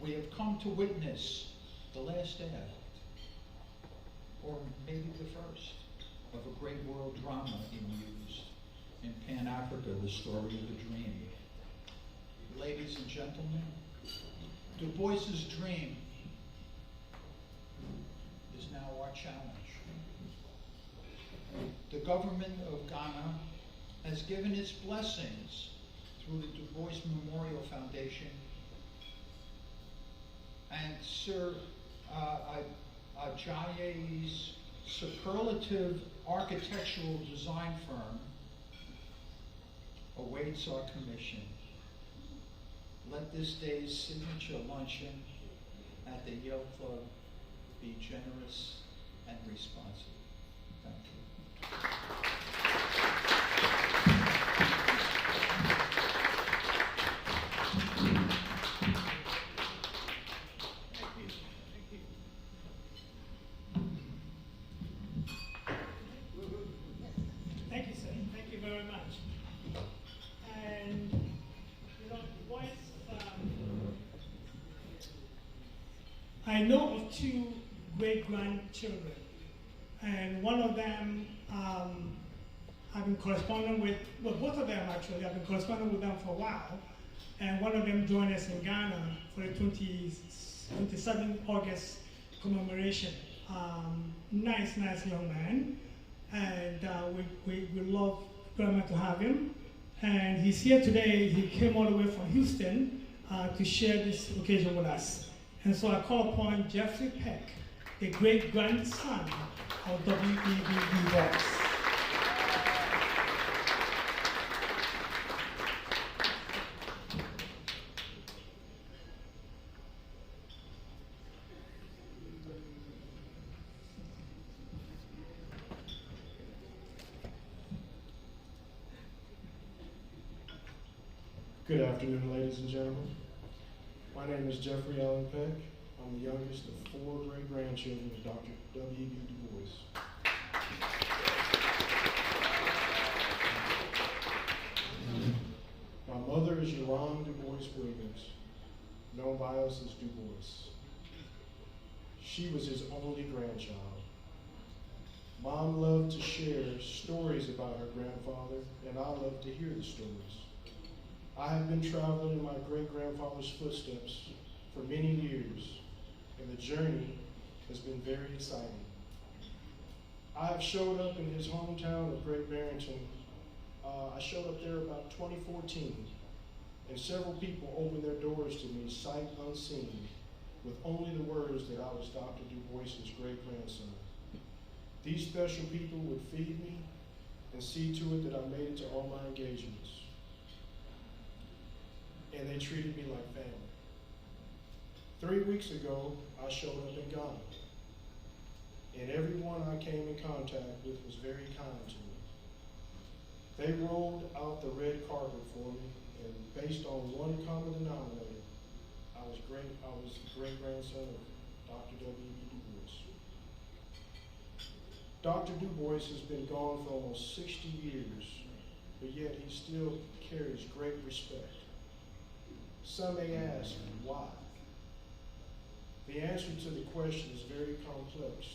We have come to witness the last act, or maybe the first, of a great world drama he mused in Pan-Africa, the story of a dream. Ladies and gentlemen, Du Bois' dream is now our challenge. The government of Ghana has given its blessings through the Du Bois Memorial Foundation and Sir Adjaye's superlative architectural design firm awaits our commission. Let this day's signature luncheon at the Yale Club be generous and responsive. Thank you. Thank you, sir. Thank you very much. And, you know, the voice, I know of two great-grandchildren, and one of them I've been corresponding with, well, both of them actually, I've been corresponding with them for a while, and one of them joined us in Ghana for the 27th August commemoration. Nice young man, and we love very much to have him. And he's here today. He came all the way from Houston to share this occasion with us. And so I call upon Jeffrey Peck, the great-grandson of W.E.B. Du Bois. Good afternoon, ladies and gentlemen. My name is Jeffrey Allen Peck. I'm the youngest of 4 great-grandchildren of Dr. W.E.B. Du Bois. My mother is Yolande Du Bois Williams, known by us as Du Bois. She was his only grandchild. Mom loved to share stories about her grandfather, and I loved to hear the stories. I have been traveling in my great-grandfather's footsteps for many years, and the journey has been very exciting. I have showed up in his hometown of Great Barrington. I showed up there about 2014, and several people opened their doors to me sight unseen, with only the words that I was Dr. Du Bois's great-grandson. These special people would feed me and see to it that I made it to all my engagements. And they treated me like family. 3 weeks ago, I showed up in Ghana, and everyone I came in contact with was very kind to me. They rolled out the red carpet for me, and based on one common denominator, I was the great-grandson of Dr. W.E.B. Du Bois. Dr. Du Bois has been gone for almost 60 years, but yet he still carries great respect. Some may ask, why? The answer to the question is very complex.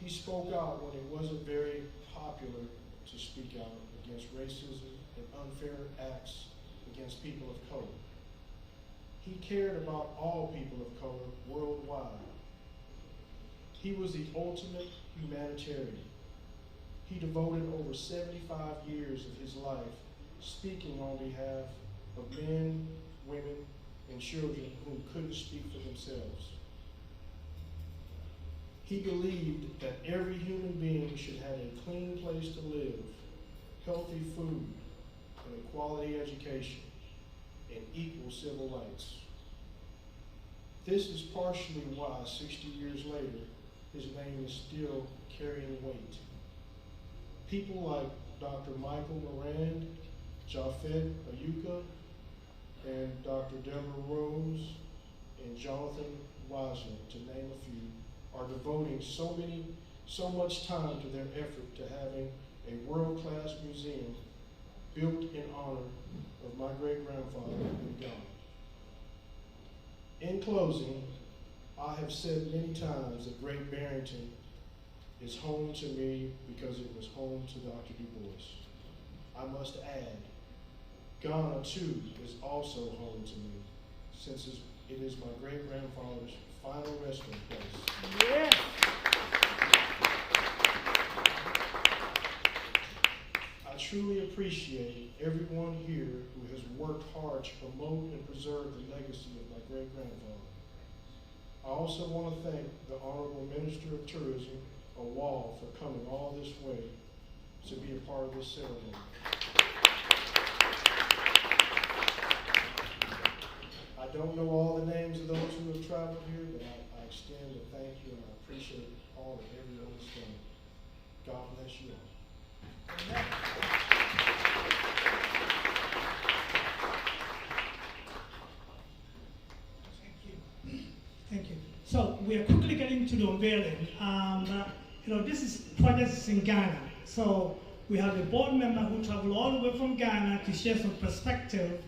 He spoke out when it wasn't very popular to speak out against racism and unfair acts against people of color. He cared about all people of color worldwide. He was the ultimate humanitarian. He devoted over 75 years of his life speaking on behalf of men, women, and children who couldn't speak for themselves. He believed that every human being should have a clean place to live, healthy food, and a quality education, and equal civil rights. This is partially why 60 years later, his name is still carrying weight. People like Dr. Michael Moran, Japhet Ayuka, and Dr. Deborah Rose, and Jonathan Wisner, to name a few, are devoting so much time to their effort to having a world-class museum built in honor of my great-grandfather in Ghana. In closing, I have said many times that Great Barrington is home to me because it was home to Dr. Du Bois. I must add, Ghana, too, is also home to me, since it is my great-grandfather's final resting place. Yeah. I truly appreciate everyone here who has worked hard to promote and preserve the legacy of my great-grandfather. I also want to thank the Honorable Minister of Tourism, Awal, for coming all this way to be a part of this ceremony. I don't know all the names of those who have traveled here, but I extend a thank you and I appreciate all that everyone has done. God bless you all. Thank you. So we are quickly getting to the unveiling. This is projects in Ghana. So we have a board member who traveled all the way from Ghana to share some perspective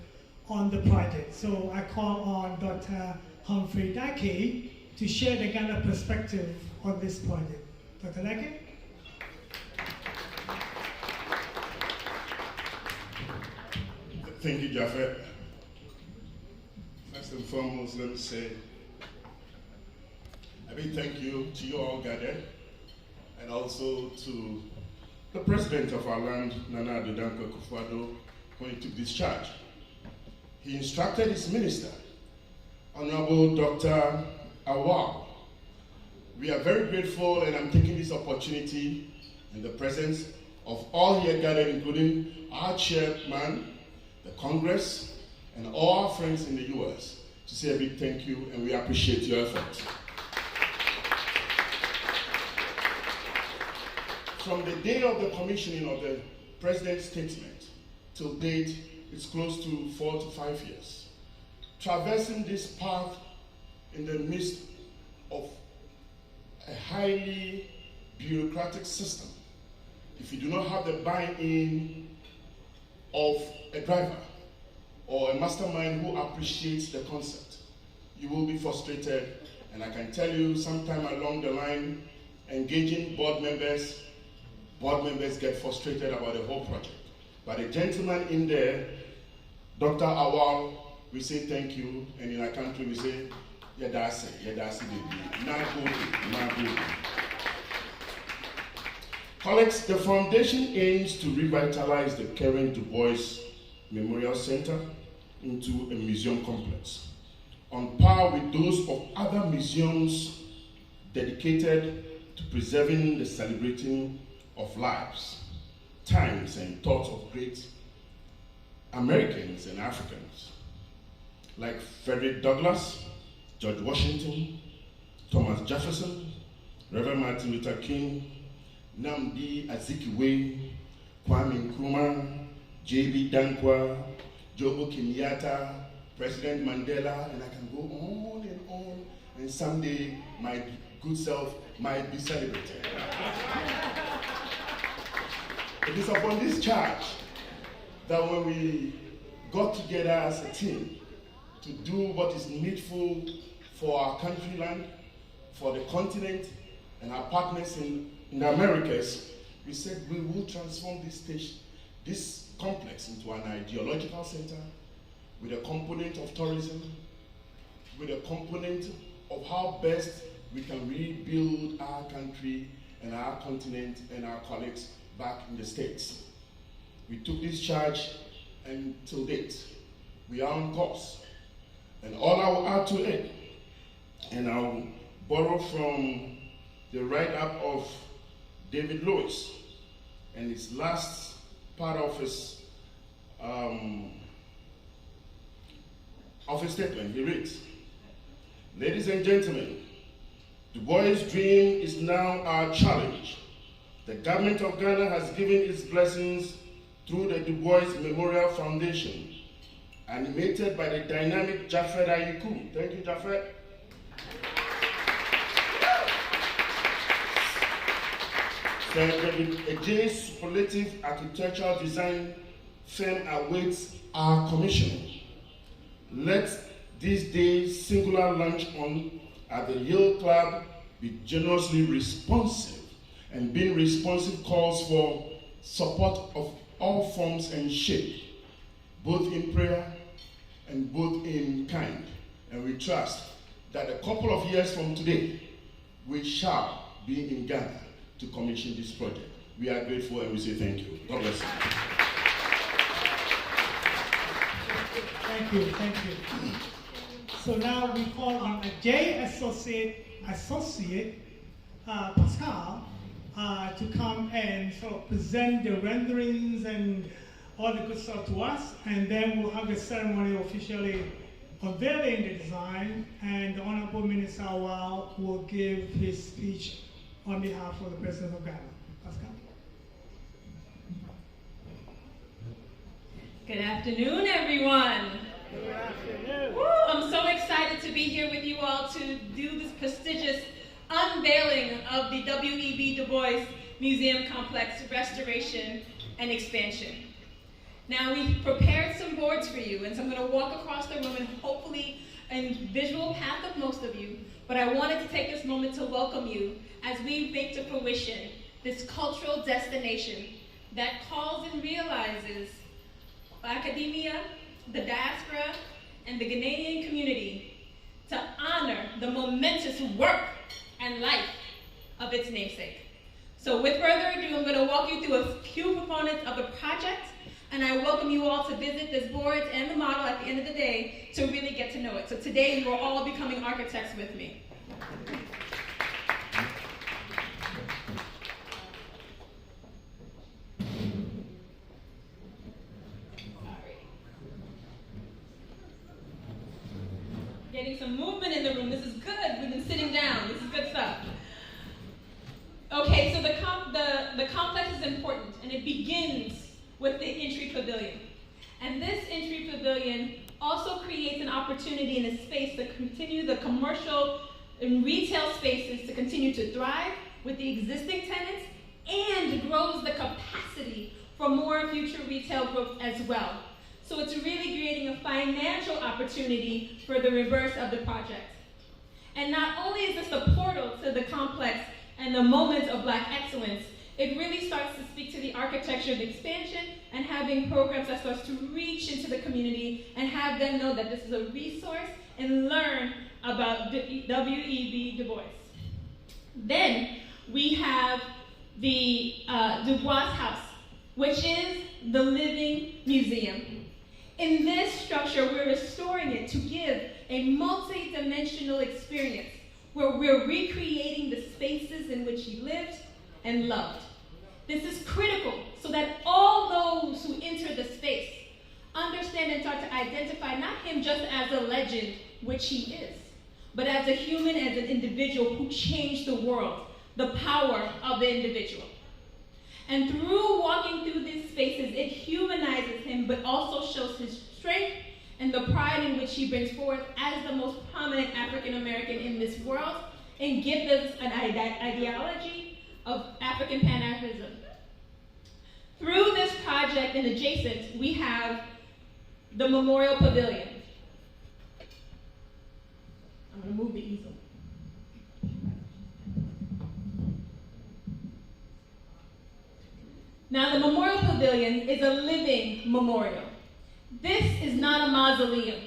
on the project. So I call on Dr. Humphrey Adjaye to share the Ghana perspective on this project. Dr. Adjaye? Thank you, Japhet. First and foremost, let me say a big thank you to you all gathered, and also to the president of our land, Nana Addo Dankwa Akufo-Addo, when he took this charge. He instructed his minister, Honorable Dr. Awal. We are very grateful, and I'm taking this opportunity in the presence of all here gathered, including our chairman, the Congress, and all our friends in the US, to say a big thank you, and we appreciate your efforts. From the day of the commissioning of the President's statement till date, it's close to 4 to 5 years. Traversing this path in the midst of a highly bureaucratic system, if you do not have the buy-in of a driver or a mastermind who appreciates the concept, you will be frustrated. And I can tell you, sometime along the line, engaging board members get frustrated about the whole project. But the gentleman in there, Dr. Awal, we say thank you, and in our country we say, Yadasi, baby. Colleagues, the foundation aims to revitalize the current Du Bois Memorial Center into a museum complex, on par with those of other museums dedicated to preserving the celebrating of lives, times, and thoughts of great Americans and Africans, like Frederick Douglass, George Washington, Thomas Jefferson, Reverend Martin Luther King, Nnamdi Azikiwe, Kwame Nkrumah, J.B. Dankwa, Jomo Kenyatta, President Mandela, and I can go on, and someday my good self might be celebrated. It is upon this charge that when we got together as a team to do what is needful for our country land, for the continent, and our partners in the Americas, we said we will transform this complex into an ideological center with a component of tourism, with a component of how best we can rebuild our country and our continent and our colleagues back in the States. We took this charge, and till date, we are on course. And all I will add to it, and I'll borrow from the write-up of David Lewis and his last part of his statement. He reads, "Ladies and gentlemen, Du Bois' dream is now our challenge. The government of Ghana has given its blessings through the Du Bois Memorial Foundation, animated by the dynamic Japhet Ayiku." Thank you, Japhet. Sir David Adjaye's superlative architectural design firm awaits our commissioning. Let this day's singular lunch on at the Yale Club be generously responsive, and being responsive calls for support of all forms and shape, both in prayer and both in kind. And we trust that a couple of years from today, we shall be in Ghana to commission this project. We are grateful and we say thank you. God bless you. Thank you, thank you. So now we call on Adjaye Associate Pascal to come and sort of present the renderings and all the good stuff to us, and then we'll have the ceremony officially unveiling the design, and the Honorable Minister Awal will give his speech on behalf of the President of Ghana. Pascal. Good afternoon, everyone. Good afternoon. Woo, I'm so excited to be here with you all to do this prestigious unveiling of the W.E.B. Du Bois Museum Complex restoration and expansion. Now, we've prepared some boards for you, and so I'm going to walk across the room and hopefully in visual path of most of you, but I wanted to take this moment to welcome you as we make to fruition this cultural destination that calls and realizes academia, the diaspora, and the Ghanaian community to honor the momentous work and life of its namesake. So with further ado, I'm going to walk you through a few components of the project, and I welcome you all to visit this board and the model at the end of the day to really get to know it. So today you are all becoming architects with me. Getting some movement in the room. This is good. We've been sitting down. This is good stuff. Okay, so the complex is important, and it begins with the entry pavilion. And this entry pavilion also creates an opportunity and a space to continue the commercial and retail spaces to continue to thrive with the existing tenants, and grows the capacity for more future retail growth as well. So it's really creating a financial opportunity for the reverse of the project. And not only is this the portal to the complex and the moment of Black excellence, it really starts to speak to the architecture of expansion and having programs that starts to reach into the community and have them know that this is a resource and learn about W.E.B. Du Bois. Then we have the Du Bois House, which is the living museum. In this structure, we're restoring it to give a multi-dimensional experience where we're recreating the spaces in which he lived and loved. This is critical so that all those who enter the space understand and start to identify not him just as a legend, which he is, but as a human, as an individual who changed the world, the power of the individual. And through walking through these spaces, it humanizes him, but also shows his strength and the pride in which he brings forth as the most prominent African American in this world, and gives us an ideology of African Pan-Africanism. Through this project and adjacent, we have the Memorial Pavilion. I'm going to move the easel. Now, the Memorial Pavilion is a living memorial. This is not a mausoleum.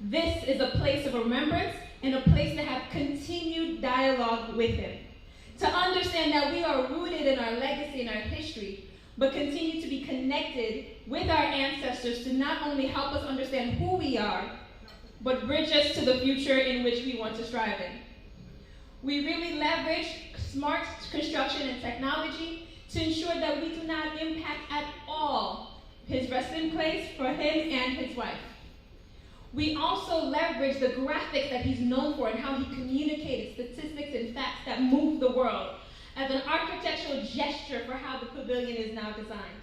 This is a place of remembrance and a place to have continued dialogue with him. To understand that we are rooted in our legacy and our history, but continue to be connected with our ancestors to not only help us understand who we are, but bridge us to the future in which we want to strive in. We really leverage smart construction and technology to ensure that we do not impact at all his resting place for him and his wife. We also leverage the graphics that he's known for and how he communicated statistics and facts that move the world as an architectural gesture for how the pavilion is now designed.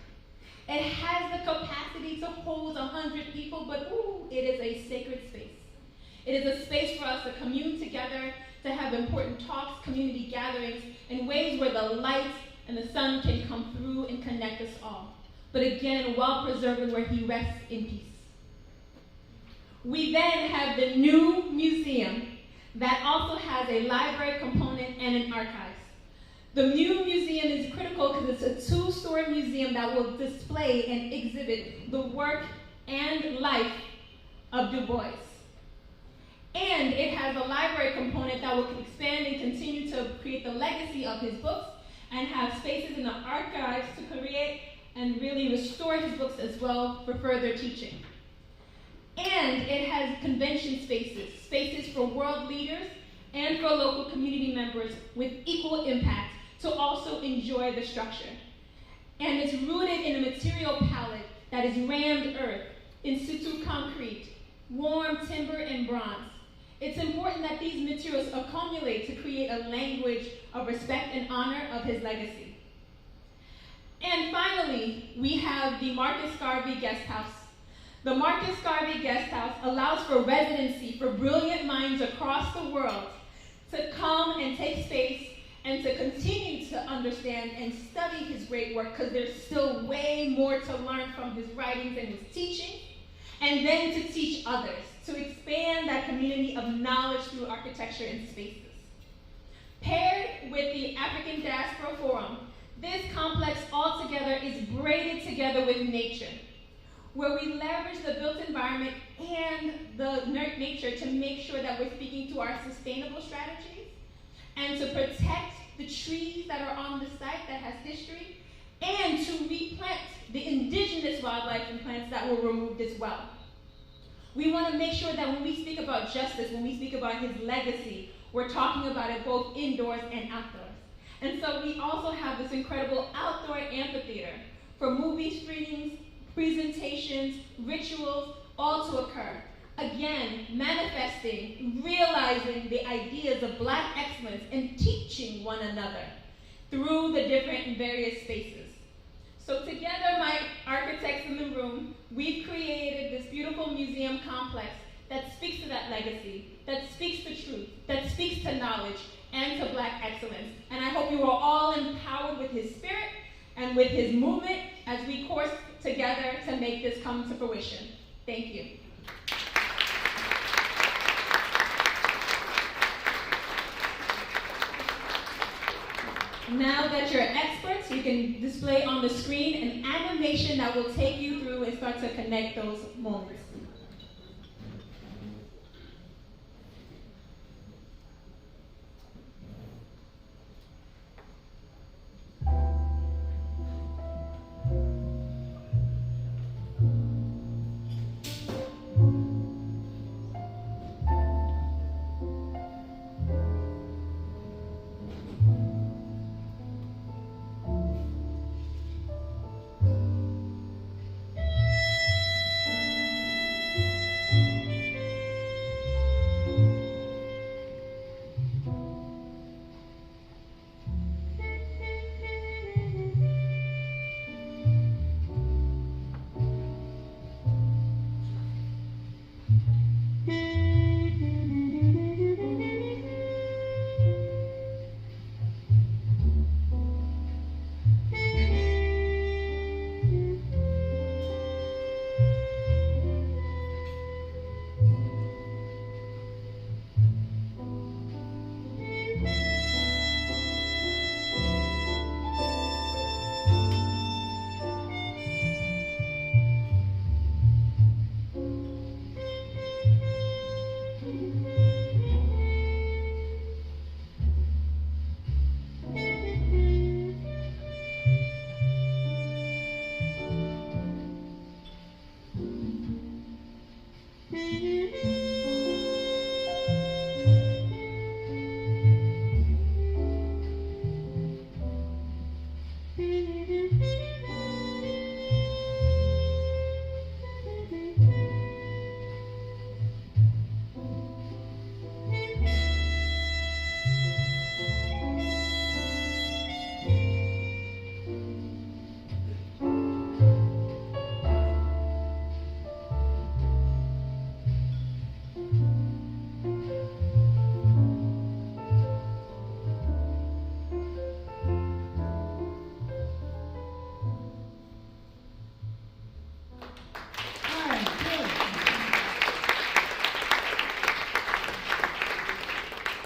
It has the capacity to hold 100 people, but it is a sacred space. It is a space for us to commune together, to have important talks, community gatherings, in ways where the light and the sun can come through and connect us all. But again, while preserving where he rests in peace. We then have the new museum that also has a library component and an archives. The new museum is critical because it's a 2-story museum that will display and exhibit the work and life of Du Bois. And it has a library component that will expand and continue to create the legacy of his books, and have spaces in the archives to create and really restore his books as well for further teaching. And it has convention spaces, spaces for world leaders and for local community members with equal impact to also enjoy the structure. And it's rooted in a material palette that is rammed earth, in situ concrete, warm timber, and bronze. It's important that these materials accumulate to create a language of respect and honor of his legacy. And finally, we have the Marcus Garvey Guest House. The Marcus Garvey Guest House allows for residency for brilliant minds across the world to come and take space and to continue to understand and study his great work, because there's still way more to learn from his writings and his teaching, and then to teach others, to expand that community of knowledge through architecture and spaces. Paired with the African Diaspora Forum, this complex altogether is braided together with nature, where we leverage the built environment and the nature to make sure that we're speaking to our sustainable strategies and to protect the trees that are on the site that has history, and to replant the indigenous wildlife and plants that were removed as well. We want to make sure that when we speak about justice, when we speak about his legacy, we're talking about it both indoors and outdoors. And so we also have this incredible outdoor amphitheater for movie screenings, presentations, rituals, all to occur. Again, manifesting, realizing the ideas of Black excellence and teaching one another through the different and various spaces. So together, my architects in the room, we've created this beautiful museum complex that speaks to that legacy, that speaks to truth, that speaks to knowledge and to Black excellence. And I hope you are all empowered with his spirit and with his movement as we course together to make this come to fruition. Thank you. Now that you're experts, you can display on the screen an animation that will take you through and start to connect those moments.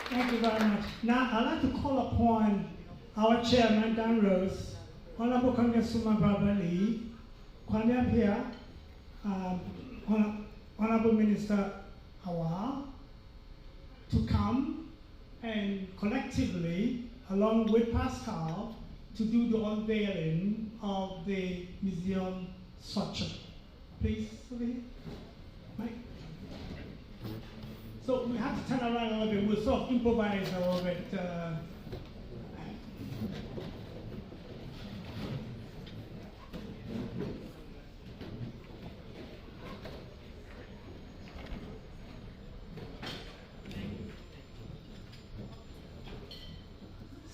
Thank you very much. Now, I'd like to call upon our chairman, Dan Rose, Honorable Congresswoman Barbara Lee, Kwame Appiah, Honorable Minister Awal, to come and collectively, along with Pascal, to do the unveiling of the museum structure. Please, over here. Mike. So we have to turn around a little bit. We'll sort of improvise a little bit.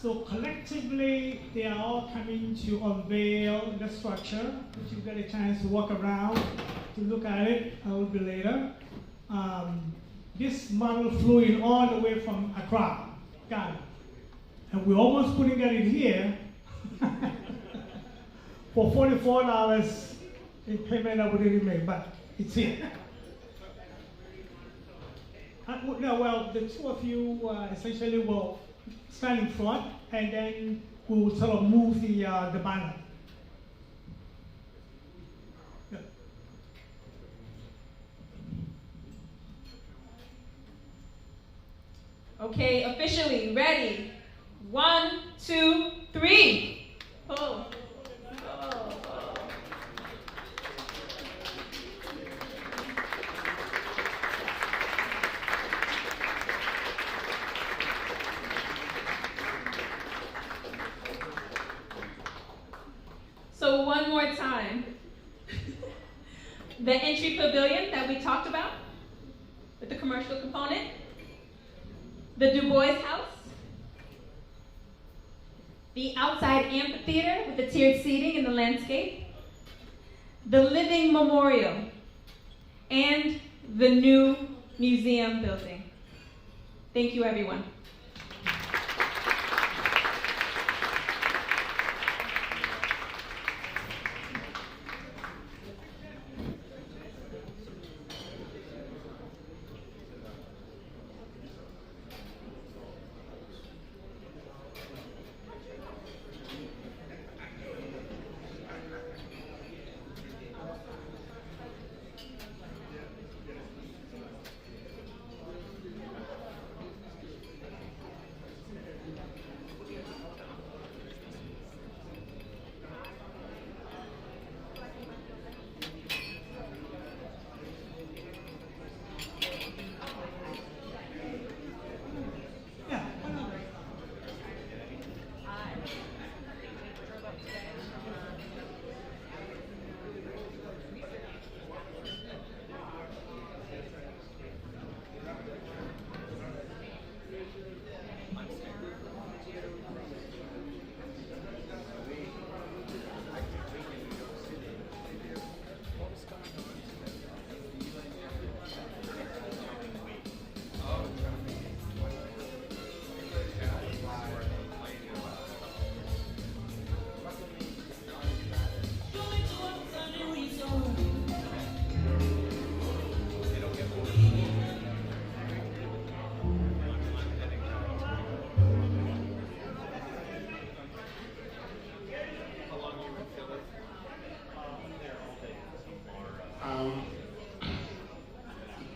So collectively, they are all coming to unveil the structure, which you get a chance to walk around, to look at it a little bit later. This model flew in all the way from Accra, Ghana. And we almost couldn't get it here for $44 in payment that we didn't make, but it's here. No, well, the two of you essentially will stand in front, and then we will sort of move the banner. Yeah. Okay, officially ready. 1, 2, 3. Oh. So one more time. The entry pavilion that we talked about with the commercial component. The Du Bois House. The outside amphitheater with the tiered seating in the landscape. The living memorial. And the new museum building. Thank you, everyone.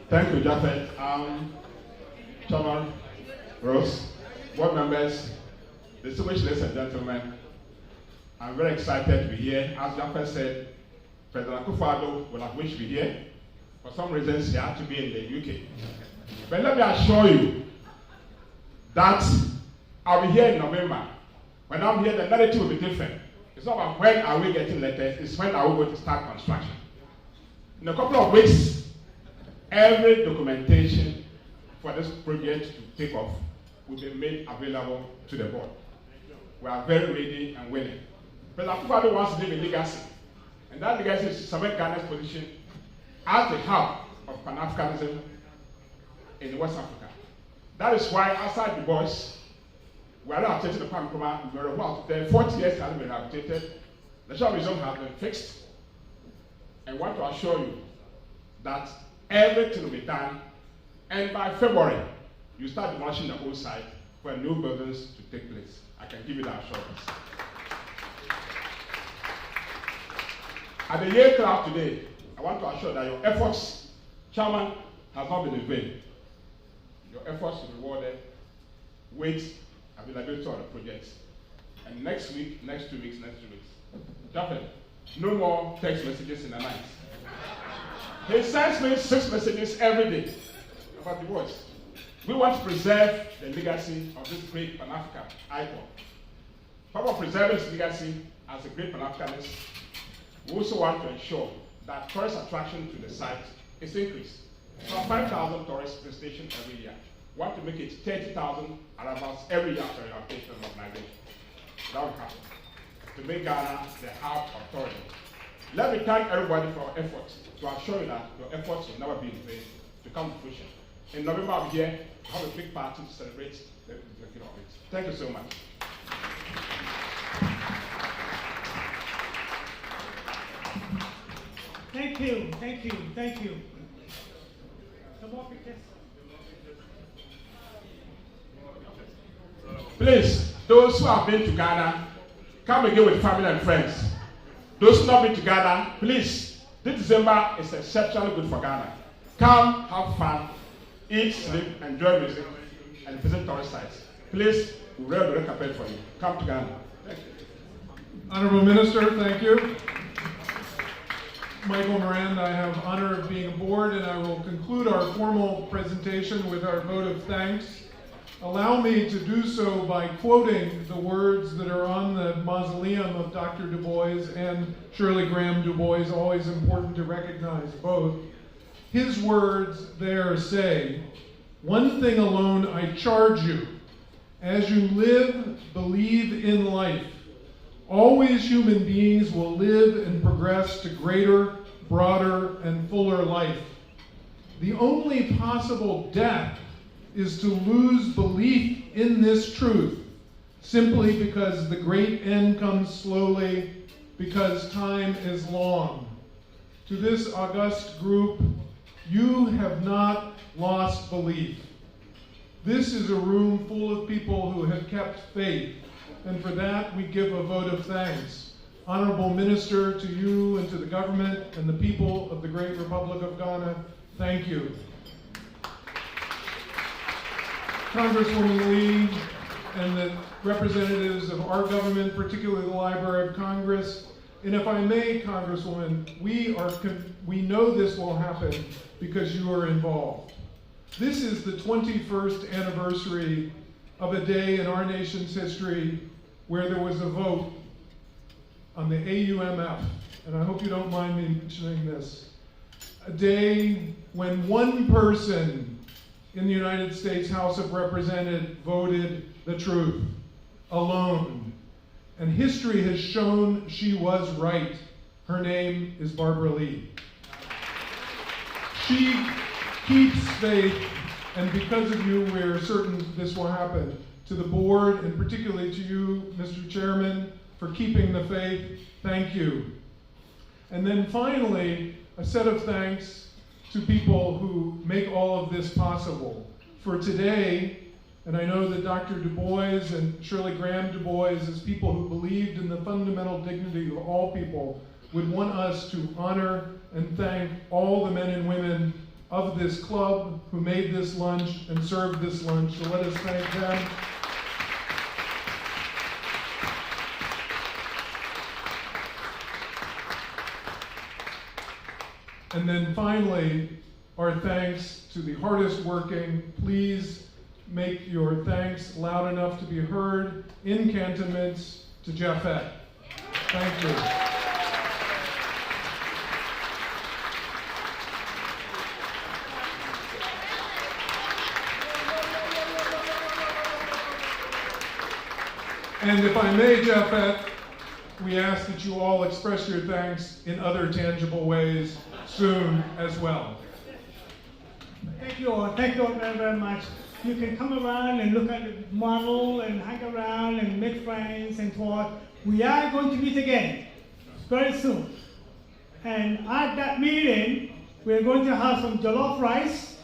Thank you, Japhet. Chairman, Rose, board members, distinguished ladies and gentlemen, I'm very excited to be here. As Japhet said, President Akufo-Addo will have wished to be here. For some reasons, he had to be in the UK. But let me assure you that I'll be here in November. When I'm here, the narrative will be different. It's not about when are we getting letters, it's when are we going to start construction. In a couple of weeks, every documentation for this project to take off will be made available to the board. We are very ready and willing. President Akufo-Addo wants to leave a legacy, and that legacy is to cement Ghana's position as the hub of Pan-Africanism in West Africa. That is why outside Du Bois, we are not updating the Kwame Nkrumah Memorial. The 40 years has been updated. The National Museum has been fixed, and I want to assure you that everything will be done, and by February, you start demolishing the old site for new buildings to take place. I can give you that assurance. At the Yale Club today, I want to assure that your efforts, Chairman, have not been in vain. Your efforts will be rewarded with availability of the projects. And next week, next 2 weeks, next 2 weeks. Japhet, no more text messages in the night. He sends me 6 messages every day about the voice. We want to preserve the legacy of this great Pan-African icon. Part of preserving his legacy as a great Pan-Africanist, we also want to ensure that tourist attraction to the site is increased. So 5,000 tourist visitation every year. We want to make it 30,000 arrivals every year for our patron organization. That will happen. To make Ghana the hub of tourism. Let me thank everybody for our efforts to assure you that your efforts will never be in vain to come to fruition. In November, I'll be here to have a big party to celebrate the beginning of it. Thank you so much. Thank you, thank you, thank you. Some more pictures. Please, those who have been to Ghana, come again with family and friends. Those who have not been to Ghana, please, this December is exceptionally good for Ghana. Come, have fun, eat, sleep, enjoy music, and visit tourist sites. Please, we will the red carpet for you. Come to Ghana. Thank you. Honorable Minister, thank you. Michael Moran, I have honor of being aboard, and I will conclude our formal presentation with our vote of thanks. Allow me to do so by quoting the words that are on the mausoleum of Dr. Du Bois and Shirley Graham Du Bois, always important to recognize both. His words there say, "One thing alone I charge you, as you live, believe in life. Always human beings will live and progress to greater, broader, and fuller life. The only possible death is to lose belief in this truth, simply because the great end comes slowly, because time is long. To this august group, you have not lost belief. This is a room full of people who have kept faith, and for that we give a vote of thanks. Honorable Minister, to you and to the government and the people of the Great Republic of Ghana, thank you. Congresswoman Lee and the representatives of our government, particularly the Library of Congress, and if I may, Congresswoman, we know this will happen because you are involved. This is the 21st anniversary of a day in our nation's history where there was a vote on the AUMF, and I hope you don't mind me mentioning this, a day when one person in the United States House of Representatives voted the truth, alone. And history has shown she was right. Her name is Barbara Lee. She keeps faith, and because of you, we're certain this will happen. To the board, and particularly to you, Mr. Chairman, for keeping the faith, thank you. And then finally, a set of thanks to people who make all of this possible. For today, and I know that Dr. Du Bois and Shirley Graham Du Bois, as people who believed in the fundamental dignity of all people, would want us to honor and thank all the men and women of this club who made this lunch and served this lunch. So let us thank them. And then finally, our thanks to the hardest working. Please make your thanks loud enough to be heard in cantonments to Japhet. Thank you. And if I may, Japhet, we ask that you all express your thanks in other tangible ways soon as well. Thank you all very, very much. You can come around and look at the model and hang around and make friends and talk. We are going to meet again very soon. And at that meeting, we're going to have some jollof rice